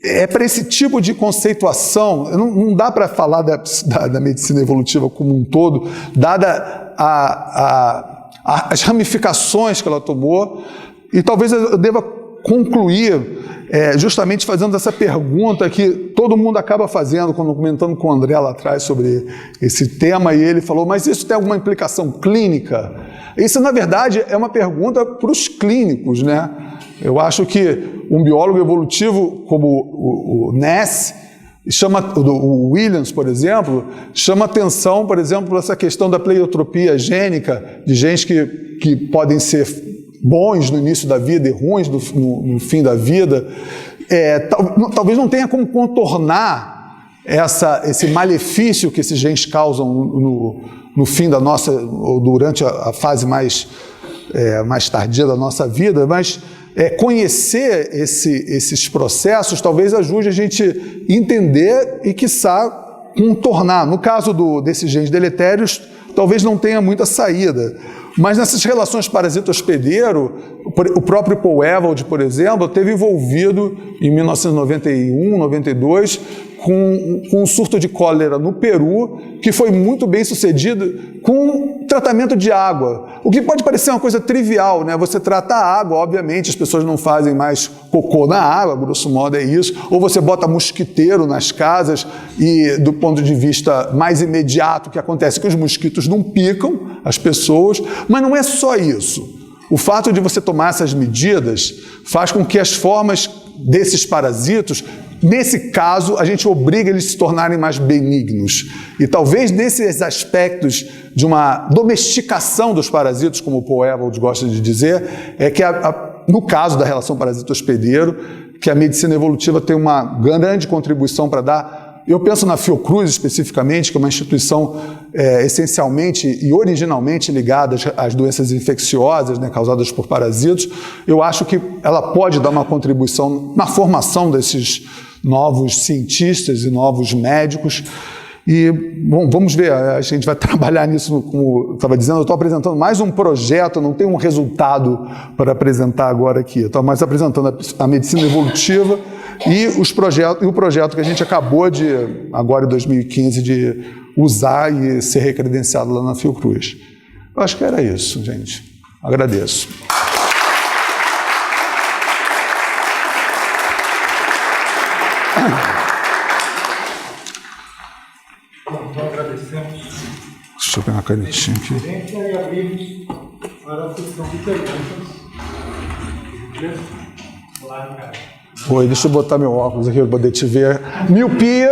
é para esse tipo de conceituação, não dá para falar da medicina evolutiva como um todo, dada as ramificações que ela tomou, e talvez eu deva concluir justamente fazendo essa pergunta que todo mundo acaba fazendo, quando comentando com o André lá atrás sobre esse tema, e ele falou, mas isso tem alguma implicação clínica? Isso, na verdade, é uma pergunta para os clínicos, né? Eu acho que um biólogo evolutivo como o Ness, o Williams, por exemplo, chama atenção, por exemplo, para essa questão da pleiotropia gênica, de genes que podem ser bons no início da vida e ruins no fim da vida. Talvez não tenha como contornar esse malefício que esses genes causam no fim da nossa, ou durante a fase mais tardia da nossa vida, mas conhecer esses processos talvez ajude a gente entender e, quiçá, contornar. No caso desses genes deletérios, talvez não tenha muita saída. Mas nessas relações parasito-hospedeiro, o próprio Paul Ewald, por exemplo, esteve envolvido em 1991, 92, com um surto de cólera no Peru, que foi muito bem sucedido com tratamento de água. O que pode parecer uma coisa trivial, né? Você trata a água, obviamente, as pessoas não fazem mais cocô na água, grosso modo é isso, ou você bota mosquiteiro nas casas e, do ponto de vista mais imediato, o que acontece é que os mosquitos não picam as pessoas, mas não é só isso. O fato de você tomar essas medidas faz com que as formas desses parasitos, nesse caso, a gente obriga eles a se tornarem mais benignos. E talvez nesses aspectos de uma domesticação dos parasitos, como o Paul Ewald gosta de dizer, é que no caso da relação parasito-hospedeiro, que a medicina evolutiva tem uma grande contribuição para dar. Eu penso na Fiocruz especificamente, que é uma instituição essencialmente e originalmente ligada às doenças infecciosas, né, causadas por parasitos. Eu acho que ela pode dar uma contribuição na formação desses novos cientistas e novos médicos. E, bom, vamos ver, a gente vai trabalhar nisso, como eu estava dizendo, eu estou apresentando mais um projeto, não tenho um resultado para apresentar agora aqui, eu estou mais apresentando a medicina evolutiva e o projeto que a gente acabou agora em 2015, de usar e ser recredenciado lá na Fiocruz. Eu acho que era isso, gente. Agradeço. Então, agradecemos. Deixa eu pegar uma canetinha aqui. E aí abrimos para a sessão de perguntas. Olá, cara. Oi, deixa eu botar meu óculos aqui para poder te ver. Miopia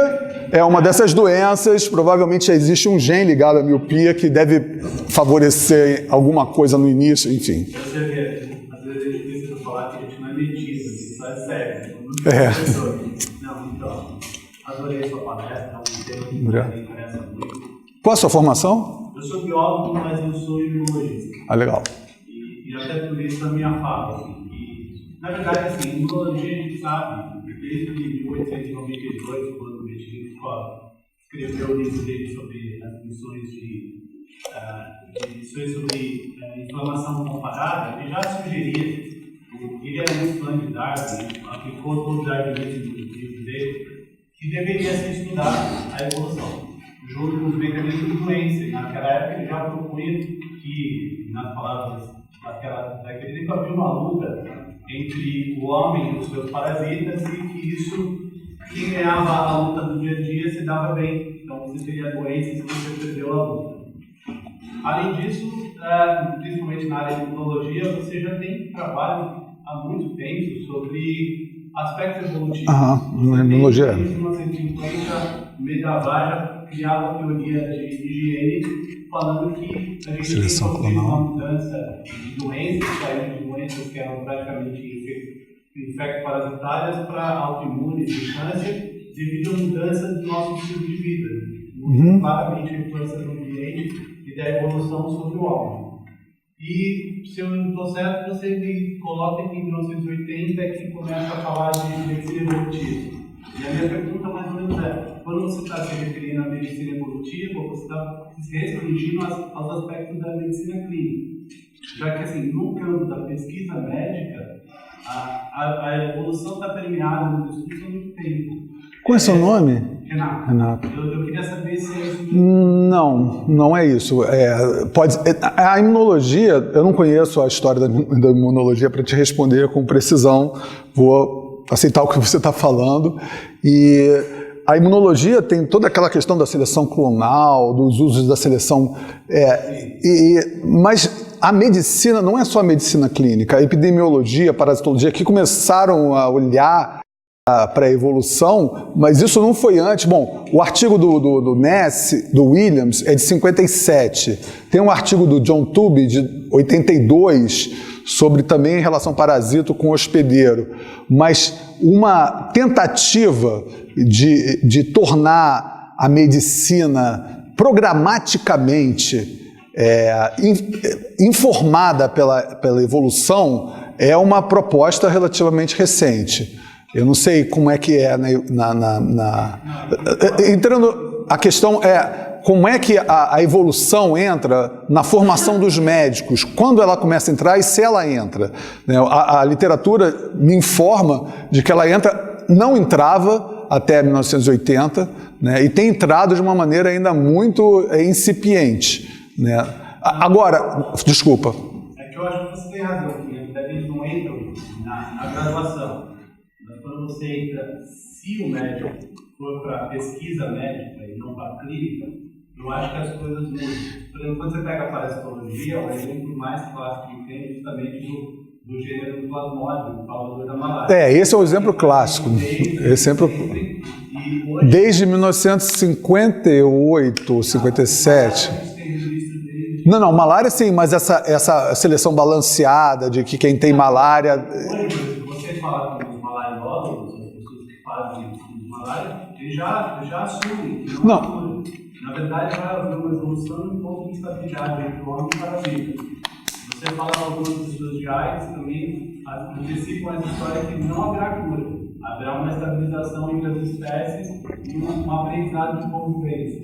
é uma dessas doenças, provavelmente já existe um gene ligado à miopia que deve favorecer alguma coisa no início, enfim. Você vê, às vezes é difícil falar que a gente não é metista, que só é sério. Não, então, adorei sua palestra, é um tema que me interessa muito. Qual a sua formação? Eu sou biólogo, mas eu sou imunologista. Ah, legal. E até por isso a minha fala. Assim, que, na verdade, assim, imunologia a gente sabe, desde 1892, quando o Betinho escreveu o livro dele sobre as missões sobre inflamação comparada, ele já sugeria, ele era muito fã de Darwin, aplicou todo o darwinismo no livro dele, que deveria se estudar a evolução, junto com os mecanismos de doença. Naquela época ele já propunha que, nas palavras daquele tempo, havia uma luta entre o homem e os seus parasitas e que isso, quem ganhava a luta do dia a dia se dava bem. Então você teria doenças que você perdeu a luta. Além disso, principalmente na área de imunologia, você já tem trabalho há muito tempo sobre aspectos evolutivos. Imunologia. Em 1950, Medavaja criava a teoria de higiene, falando que a gente tem sofrido uma mudança de doenças, saindo de doenças que eram praticamente infecto-parasitárias para autoimunes e câncer, devido à mudança do nosso estilo de vida. Claramente a influência do ambiente e da evolução sobre o homem. E, se eu não estou certo, você me coloca que em 1980 é que começa a falar de medicina evolutiva. E a minha pergunta mais ou menos é, quando você está se referindo à medicina evolutiva, você está se restringindo aos aspectos da medicina clínica. Já que, assim, no campo da pesquisa médica, a evolução está permeada nos estudos há muito tempo. Qual é o seu nome? Renato. Eu queria saber se é isso. Não é isso. A imunologia, eu não conheço a história da imunologia para te responder com precisão, vou aceitar o que você está falando. E a imunologia tem toda aquela questão da seleção clonal, dos usos da seleção, mas a medicina não é só a medicina clínica, a epidemiologia, a parasitologia, que começaram a olhar para a evolução, mas isso não foi antes. Bom, o artigo do Ness, do Williams, é de 57. Tem um artigo do John Tooby, de 82, sobre também relação parasito com hospedeiro. Mas uma tentativa de tornar a medicina programaticamente informada pela evolução é uma proposta relativamente recente. Eu não sei como é que é entrando, a questão é como é que a evolução entra na formação dos médicos, quando ela começa a entrar e se ela entra. A literatura me informa de que ela não entrava até 1980, né, e tem entrado de uma maneira ainda muito incipiente. Né. Agora, desculpa. É que eu acho que você tem razão, que eles não entram na graduação. Quando você entra, se o médico for para pesquisa médica e não para clínica, eu acho que as coisas mudam. Por exemplo, quando você pega a parasitologia, o exemplo mais clássico que tem é justamente do gênero do plasmódio, o causador da malária. Esse é o exemplo clássico. Desde 1958, 57. Não, malária sim, mas essa seleção balanceada de que quem tem malária... Você fala com os malariólogos, as pessoas que fazem malária, eles já assumem que não é cura. Na verdade, vai haver uma evolução um pouco de estabilidade entre o homem e o parasita. Você fala com algumas pessoas de AIDS também, antecipam essa história que não haverá cura. Haverá uma estabilização entre as espécies e um aprendizado de convivência.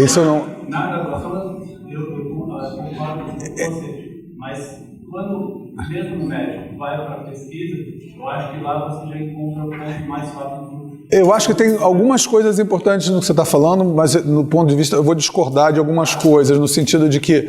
Isso não... Na graduação, eu concordo com você, mas quando mesmo o médico vai para a pesquisa, eu acho que lá você já encontra o ponto mais fácil. Eu acho que tem algumas coisas importantes no que você está falando, mas no ponto de vista eu vou discordar de algumas coisas, no sentido de que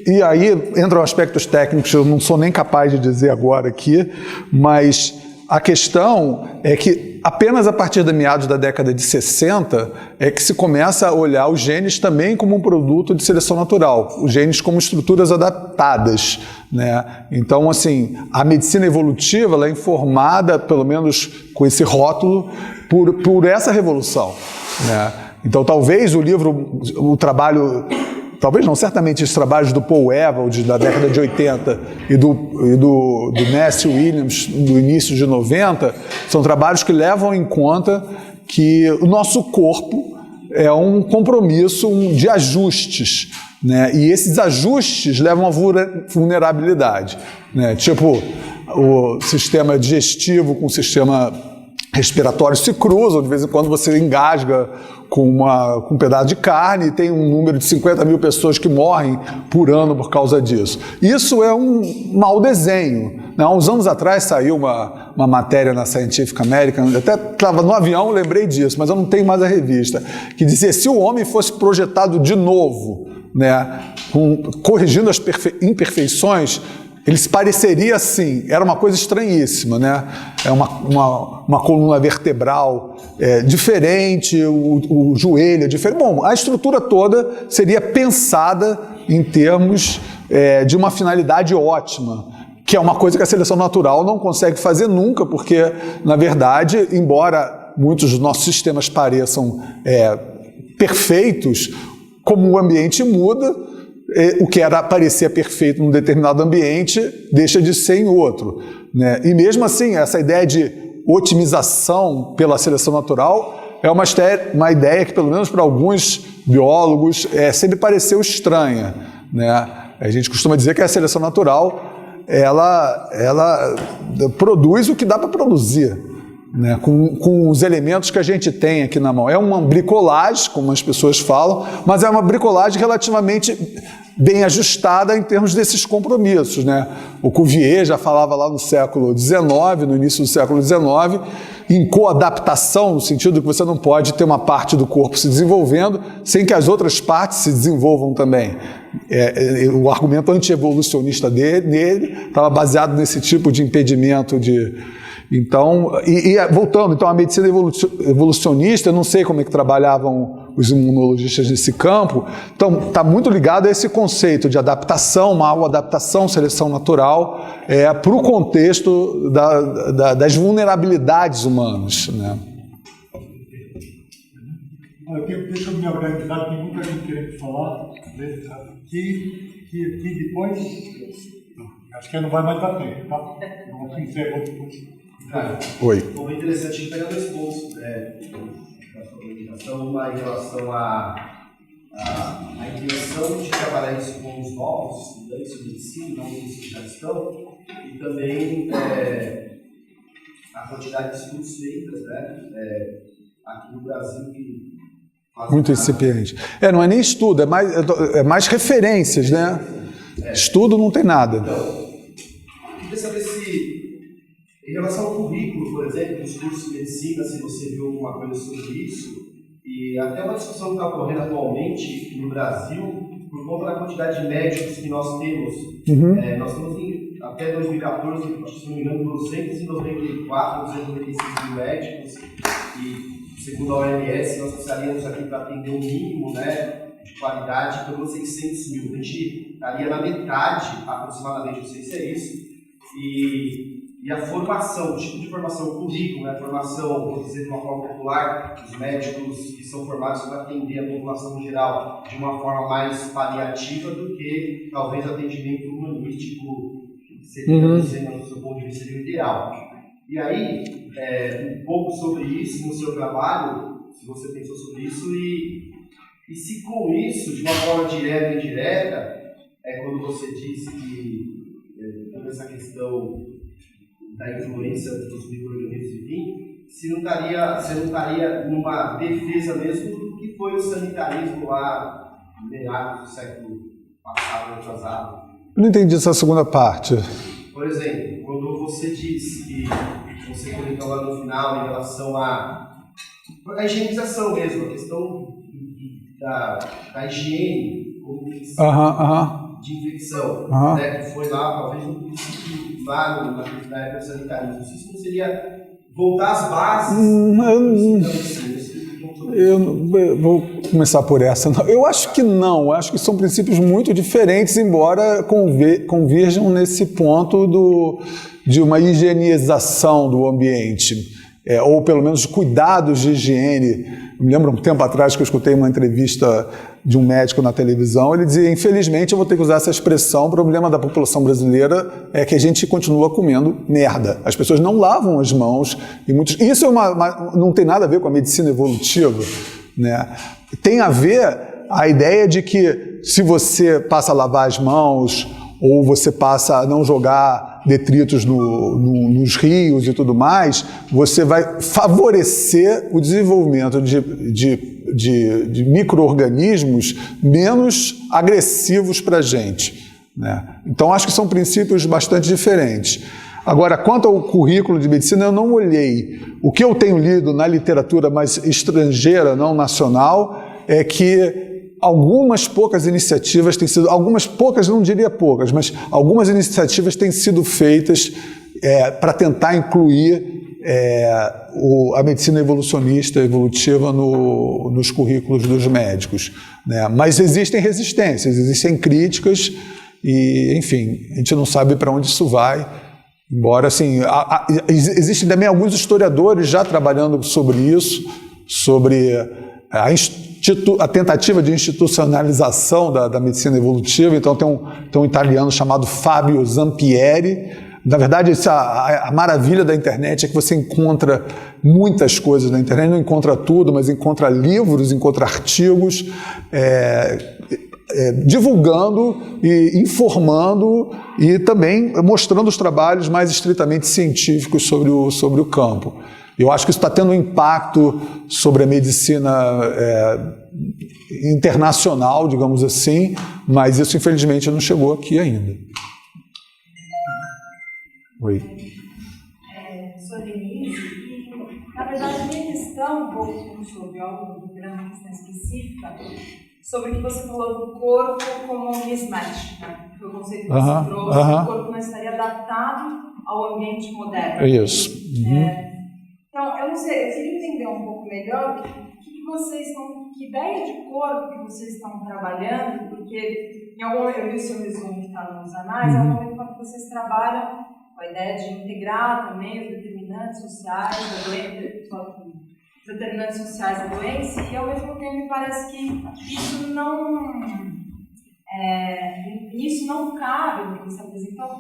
e aí entram aspectos técnicos, eu não sou nem capaz de dizer agora aqui, mas a questão é que apenas a partir da meados da década de 60 é que se começa a olhar os genes também como um produto de seleção natural, os genes como estruturas adaptadas, né? Então, assim, a medicina evolutiva ela é informada, pelo menos com esse rótulo, por essa revolução, né? Então, talvez o trabalho... Talvez não, certamente os trabalhos do Paul Ewald da década de 80 e do Ness Williams do início de 90 são trabalhos que levam em conta que o nosso corpo é um compromisso de ajustes, né? E esses ajustes levam à vulnerabilidade, né? Tipo, o sistema digestivo com o sistema respiratório se cruzam, de vez em quando você engasga com um pedaço de carne e tem um número de 50 mil pessoas que morrem por ano por causa disso. Isso é um mau desenho, né? Há uns anos atrás saiu uma matéria na Scientific American, até estava no avião, lembrei disso, mas eu não tenho mais a revista, que dizia: se o homem fosse projetado de novo, né, corrigindo as imperfeições, ele se pareceria assim. Era uma coisa estranhíssima, né? É uma coluna vertebral diferente, o joelho é diferente. Bom, a estrutura toda seria pensada em termos de uma finalidade ótima, que é uma coisa que a seleção natural não consegue fazer nunca, porque, na verdade, embora muitos dos nossos sistemas pareçam perfeitos, como o ambiente muda, o que parecia perfeito num determinado ambiente deixa de ser em outro, né? E mesmo assim, essa ideia de otimização pela seleção natural é uma ideia que, pelo menos para alguns biólogos, sempre pareceu estranha, né? A gente costuma dizer que a seleção natural ela produz o que dá para produzir, né, com os elementos que a gente tem aqui na mão. É uma bricolagem, como as pessoas falam, mas é uma bricolagem relativamente bem ajustada em termos desses compromissos, né? O Cuvier já falava lá no século XIX, no início do século XIX, em coadaptação, no sentido que você não pode ter uma parte do corpo se desenvolvendo sem que as outras partes se desenvolvam também. O argumento anti-evolucionista dele estava baseado nesse tipo de impedimento de... Então, voltando, então a medicina evolucionista, eu não sei como é que trabalhavam os imunologistas nesse campo, então está muito ligado a esse conceito de adaptação, mal-adaptação, seleção natural, para o contexto das vulnerabilidades humanas, né? Deixa eu me organizar, tem muita gente querendo falar, que depois, acho que não vai mais dar tempo, tá? Vamos encerrar depois. Oi. Foi interessante pegar dois pontos da sua apresentação, uma em relação à intenção de trabalhar isso com os novos estudantes de medicina, não os que já estão, e também a quantidade de estudos feitos, né, aqui no Brasil que muito incipiente. Não é nem estudo, é mais referências, né? Estudo não tem nada. Então, eu queria saber se, em relação ao currículo, por exemplo, dos cursos de medicina, se você viu alguma coisa sobre isso, e até uma discussão que está ocorrendo atualmente no Brasil, por conta da quantidade de médicos que nós temos. Nós temos até 2014, se não me engano, 294, 295 mil médicos, e segundo a OMS, nós precisaríamos aqui para atender um mínimo, né, de qualidade, pelo menos 600 mil. A gente estaria na metade, aproximadamente, não sei se é isso, e a formação, o tipo de formação, o currículo, né, a formação, vou dizer de uma forma popular, os médicos que são formados para atender a população geral de uma forma mais paliativa do que talvez atendimento humanístico, que seria, do seu ponto de vista, seria o ideal. E aí, um pouco sobre isso no seu trabalho, se você pensou sobre isso, e se com isso, de uma forma direta ou indireta, quando você disse que toda essa questão da influência dos micro-organismos, enfim, você não estaria numa defesa mesmo do que foi o sanitarismo lá no meados do século passado, atrasado. Não entendi essa segunda parte. Por exemplo, quando você diz que você comentou lá no final em relação à higienização mesmo, a questão da higiene como de infecção, né, que foi lá talvez um princípio lá na época do sanitarismo. Isso não seria voltar às bases? Eu vou começar por essa. Eu acho que não. Eu acho que são princípios muito diferentes, embora converjam nesse ponto de uma higienização do ambiente, ou pelo menos cuidados de higiene. Eu me lembro um tempo atrás que eu escutei uma entrevista de um médico na televisão, ele dizia: infelizmente eu vou ter que usar essa expressão, o problema da população brasileira é que a gente continua comendo merda. As pessoas não lavam as mãos, e isso não tem nada a ver com a medicina evolutiva, né? tem a ver a ideia de que se você passa a lavar as mãos ou você passa a não jogar detritos nos rios e tudo mais, você vai favorecer o desenvolvimento de micro-organismos menos agressivos para a gente, né? Então, acho que são princípios bastante diferentes. Agora, quanto ao currículo de medicina, eu não olhei. O que eu tenho lido na literatura mais estrangeira, não nacional, é que algumas poucas iniciativas têm sido, algumas poucas, não diria poucas, mas algumas iniciativas têm sido feitas para tentar incluir a medicina evolutiva nos currículos dos médicos, né? Mas existem resistências, existem críticas e, enfim, a gente não sabe para onde isso vai. Embora, assim, existem também alguns historiadores já trabalhando sobre isso, sobre a tentativa de institucionalização da medicina evolutiva. Então, tem um italiano chamado Fabio Zampieri. Na verdade, a maravilha da internet é que você encontra muitas coisas na internet, não encontra tudo, mas encontra livros, encontra artigos, divulgando e informando e também mostrando os trabalhos mais estritamente científicos sobre o campo. Eu acho que isso está tendo um impacto sobre a medicina internacional, digamos assim, mas isso infelizmente não chegou aqui ainda. Oi. Sou Denise e, na verdade, a minha questão, um pouco sobre algo do programa, uma questão específica, sobre o que você falou do corpo como um mismatch, né? O conceito que você trouxe, o corpo não estaria adaptado ao ambiente moderno. É isso. Então, eu não sei, eu queria entender um pouco melhor que ideia de corpo que vocês estão trabalhando, porque em algum momento, eu vi o seu resumo que está nos anais, é um momento quando vocês trabalham com a ideia de integrar também os determinantes sociais da doença, e ao mesmo tempo me parece que isso não cabe no que você apresenta. Então,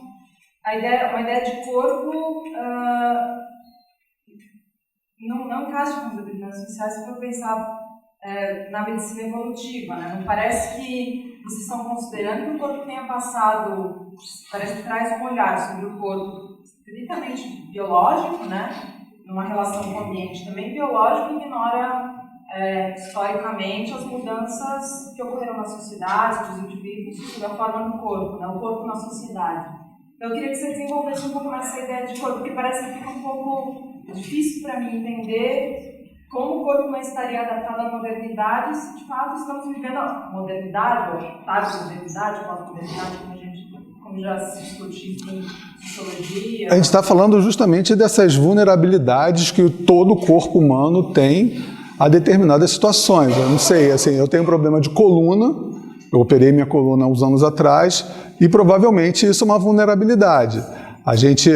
uma ideia de corpo não encaixa com os determinantes sociais se for pensar na medicina evolutiva, né? Não parece que vocês estão considerando que o corpo tenha passado, parece que traz um olhar sobre o corpo estritamente biológico, né? Numa relação com o ambiente também biológico, e ignora historicamente as mudanças que ocorreram nas sociedades, dos indivíduos, sobre a forma do corpo, né? O corpo na sociedade. Então, eu queria que você desenvolvesse um pouco mais essa ideia de corpo, porque parece que fica um pouco difícil para mim entender como o corpo não estaria adaptado à modernidade, se de fato estamos vivendo a modernidade, ou tarde modernidade, pós-modernidade, como já se discutiu em sociologia. A gente está falando justamente dessas vulnerabilidades que todo o corpo humano tem a determinadas situações. Eu não sei, assim, eu tenho um problema de coluna, eu operei minha coluna há uns anos atrás, e provavelmente isso é uma vulnerabilidade. A gente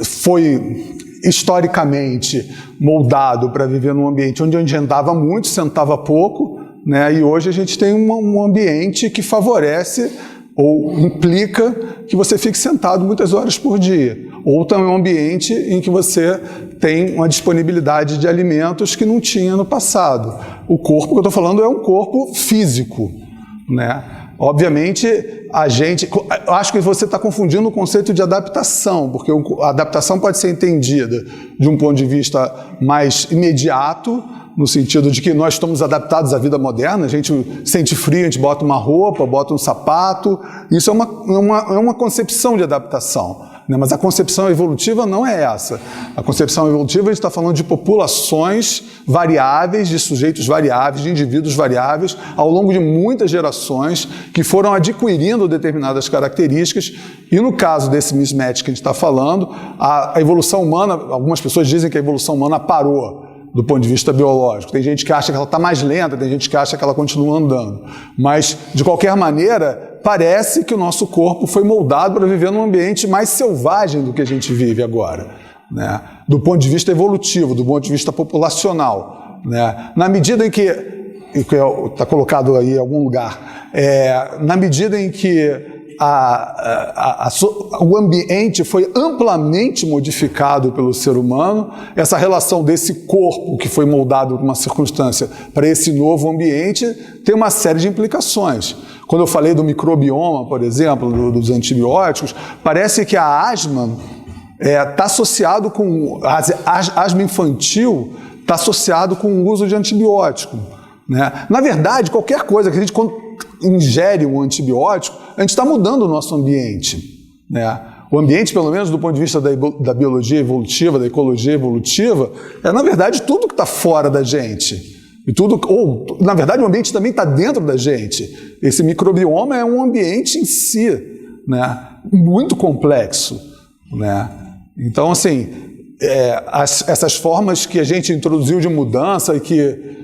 foi historicamente moldado para viver num ambiente onde a gente andava muito, sentava pouco, né? E hoje a gente tem um ambiente que favorece ou implica que você fique sentado muitas horas por dia. Ou também um ambiente em que você tem uma disponibilidade de alimentos que não tinha no passado. O corpo que eu estou falando é um corpo físico, né? Obviamente, eu acho que você está confundindo o conceito de adaptação, porque a adaptação pode ser entendida de um ponto de vista mais imediato, no sentido de que nós estamos adaptados à vida moderna, a gente sente frio, a gente bota uma roupa, bota um sapato, isso é uma concepção de adaptação. Mas a concepção evolutiva não é essa. A concepção evolutiva, a gente está falando de populações variáveis, de sujeitos variáveis, de indivíduos variáveis, ao longo de muitas gerações, que foram adquirindo determinadas características, e no caso desse mismatch que a gente está falando, a evolução humana, algumas pessoas dizem que a evolução humana parou do ponto de vista biológico. Tem gente que acha que ela está mais lenta, tem gente que acha que ela continua andando. Mas, de qualquer maneira, parece que o nosso corpo foi moldado para viver num ambiente mais selvagem do que a gente vive agora, né? Do ponto de vista evolutivo, do ponto de vista populacional, né? Na medida em que está colocado aí em algum lugar, na medida em que o ambiente foi amplamente modificado pelo ser humano. Essa relação desse corpo que foi moldado por uma circunstância para esse novo ambiente tem uma série de implicações. Quando eu falei do microbioma, por exemplo, dos antibióticos, parece que a asma está associado com... asma infantil está associado com o uso de antibiótico, né? Na verdade, qualquer coisa que a gente, quando ingere um antibiótico, a gente está mudando o nosso ambiente, né? O ambiente, pelo menos do ponto de vista da biologia evolutiva, da ecologia evolutiva, na verdade, tudo que está fora da gente. E tudo, ou, na verdade, o ambiente também está dentro da gente. Esse microbioma é um ambiente em si, né? Muito complexo, né? Então, assim, essas formas que a gente introduziu de mudança e que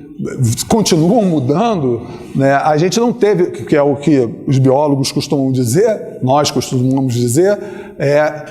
continuam mudando, né? A gente não teve, que é o que os biólogos costumam dizer, nós costumamos dizer,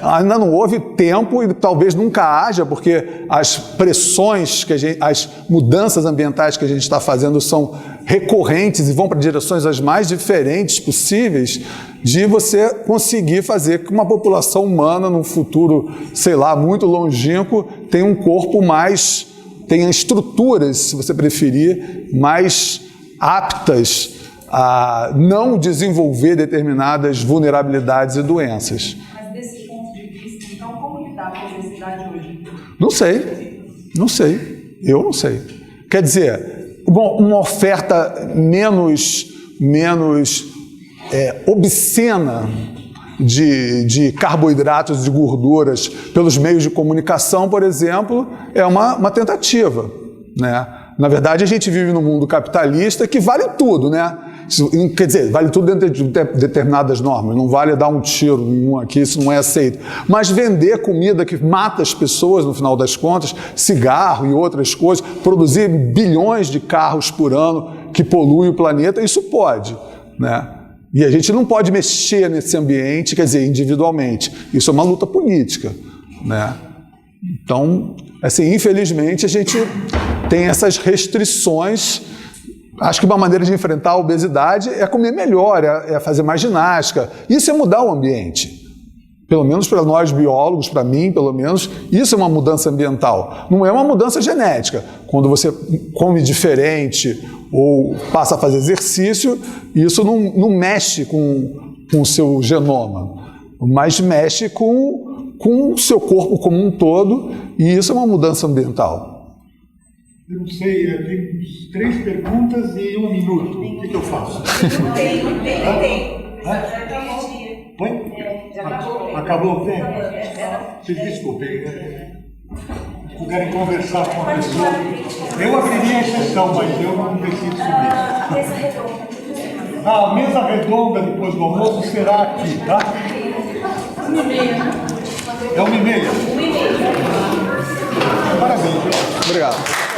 ainda não houve tempo e talvez nunca haja, porque as pressões, as mudanças ambientais que a gente está fazendo são recorrentes e vão para direções as mais diferentes possíveis, de você conseguir fazer que uma população humana, num futuro, sei lá, muito longínquo, tenha um corpo mais... tenha estruturas, se você preferir, mais aptas a não desenvolver determinadas vulnerabilidades e doenças. Mas desse ponto de vista, então, como lidar com a obesidade hoje? Não sei, eu não sei. Quer dizer, uma oferta menos obscena de carboidratos e gorduras pelos meios de comunicação, por exemplo, é uma tentativa, né? Na verdade, a gente vive num mundo capitalista que vale tudo, né? Quer dizer, vale tudo dentro de determinadas normas, não vale dar um tiro em um aqui, isso não é aceito. Mas vender comida que mata as pessoas, no final das contas, cigarro e outras coisas, produzir bilhões de carros por ano que poluem o planeta, isso pode, né? E a gente não pode mexer nesse ambiente, quer dizer, individualmente. Isso é uma luta política, né? Então, assim, infelizmente, a gente tem essas restrições. Acho que uma maneira de enfrentar a obesidade é comer melhor, é fazer mais ginástica. Isso é mudar o ambiente. Pelo menos para nós biólogos, para mim, pelo menos, isso é uma mudança ambiental. Não é uma mudança genética. Quando você come diferente ou passa a fazer exercício, isso não mexe com o seu genoma, mas mexe com o seu corpo como um todo, e isso é uma mudança ambiental. Eu não sei, eu tenho 3 perguntas e 1 minuto. O que eu faço? Não tem. Oi? Acabou o tempo? Vocês desculpem. Se puderem conversar com a pessoa. Eu abriria a exceção, mas eu não decido sobre isso. A mesa redonda. A mesa redonda depois do almoço será aqui, tá? 1h30. É 1h30? 1h30. Parabéns. Obrigado.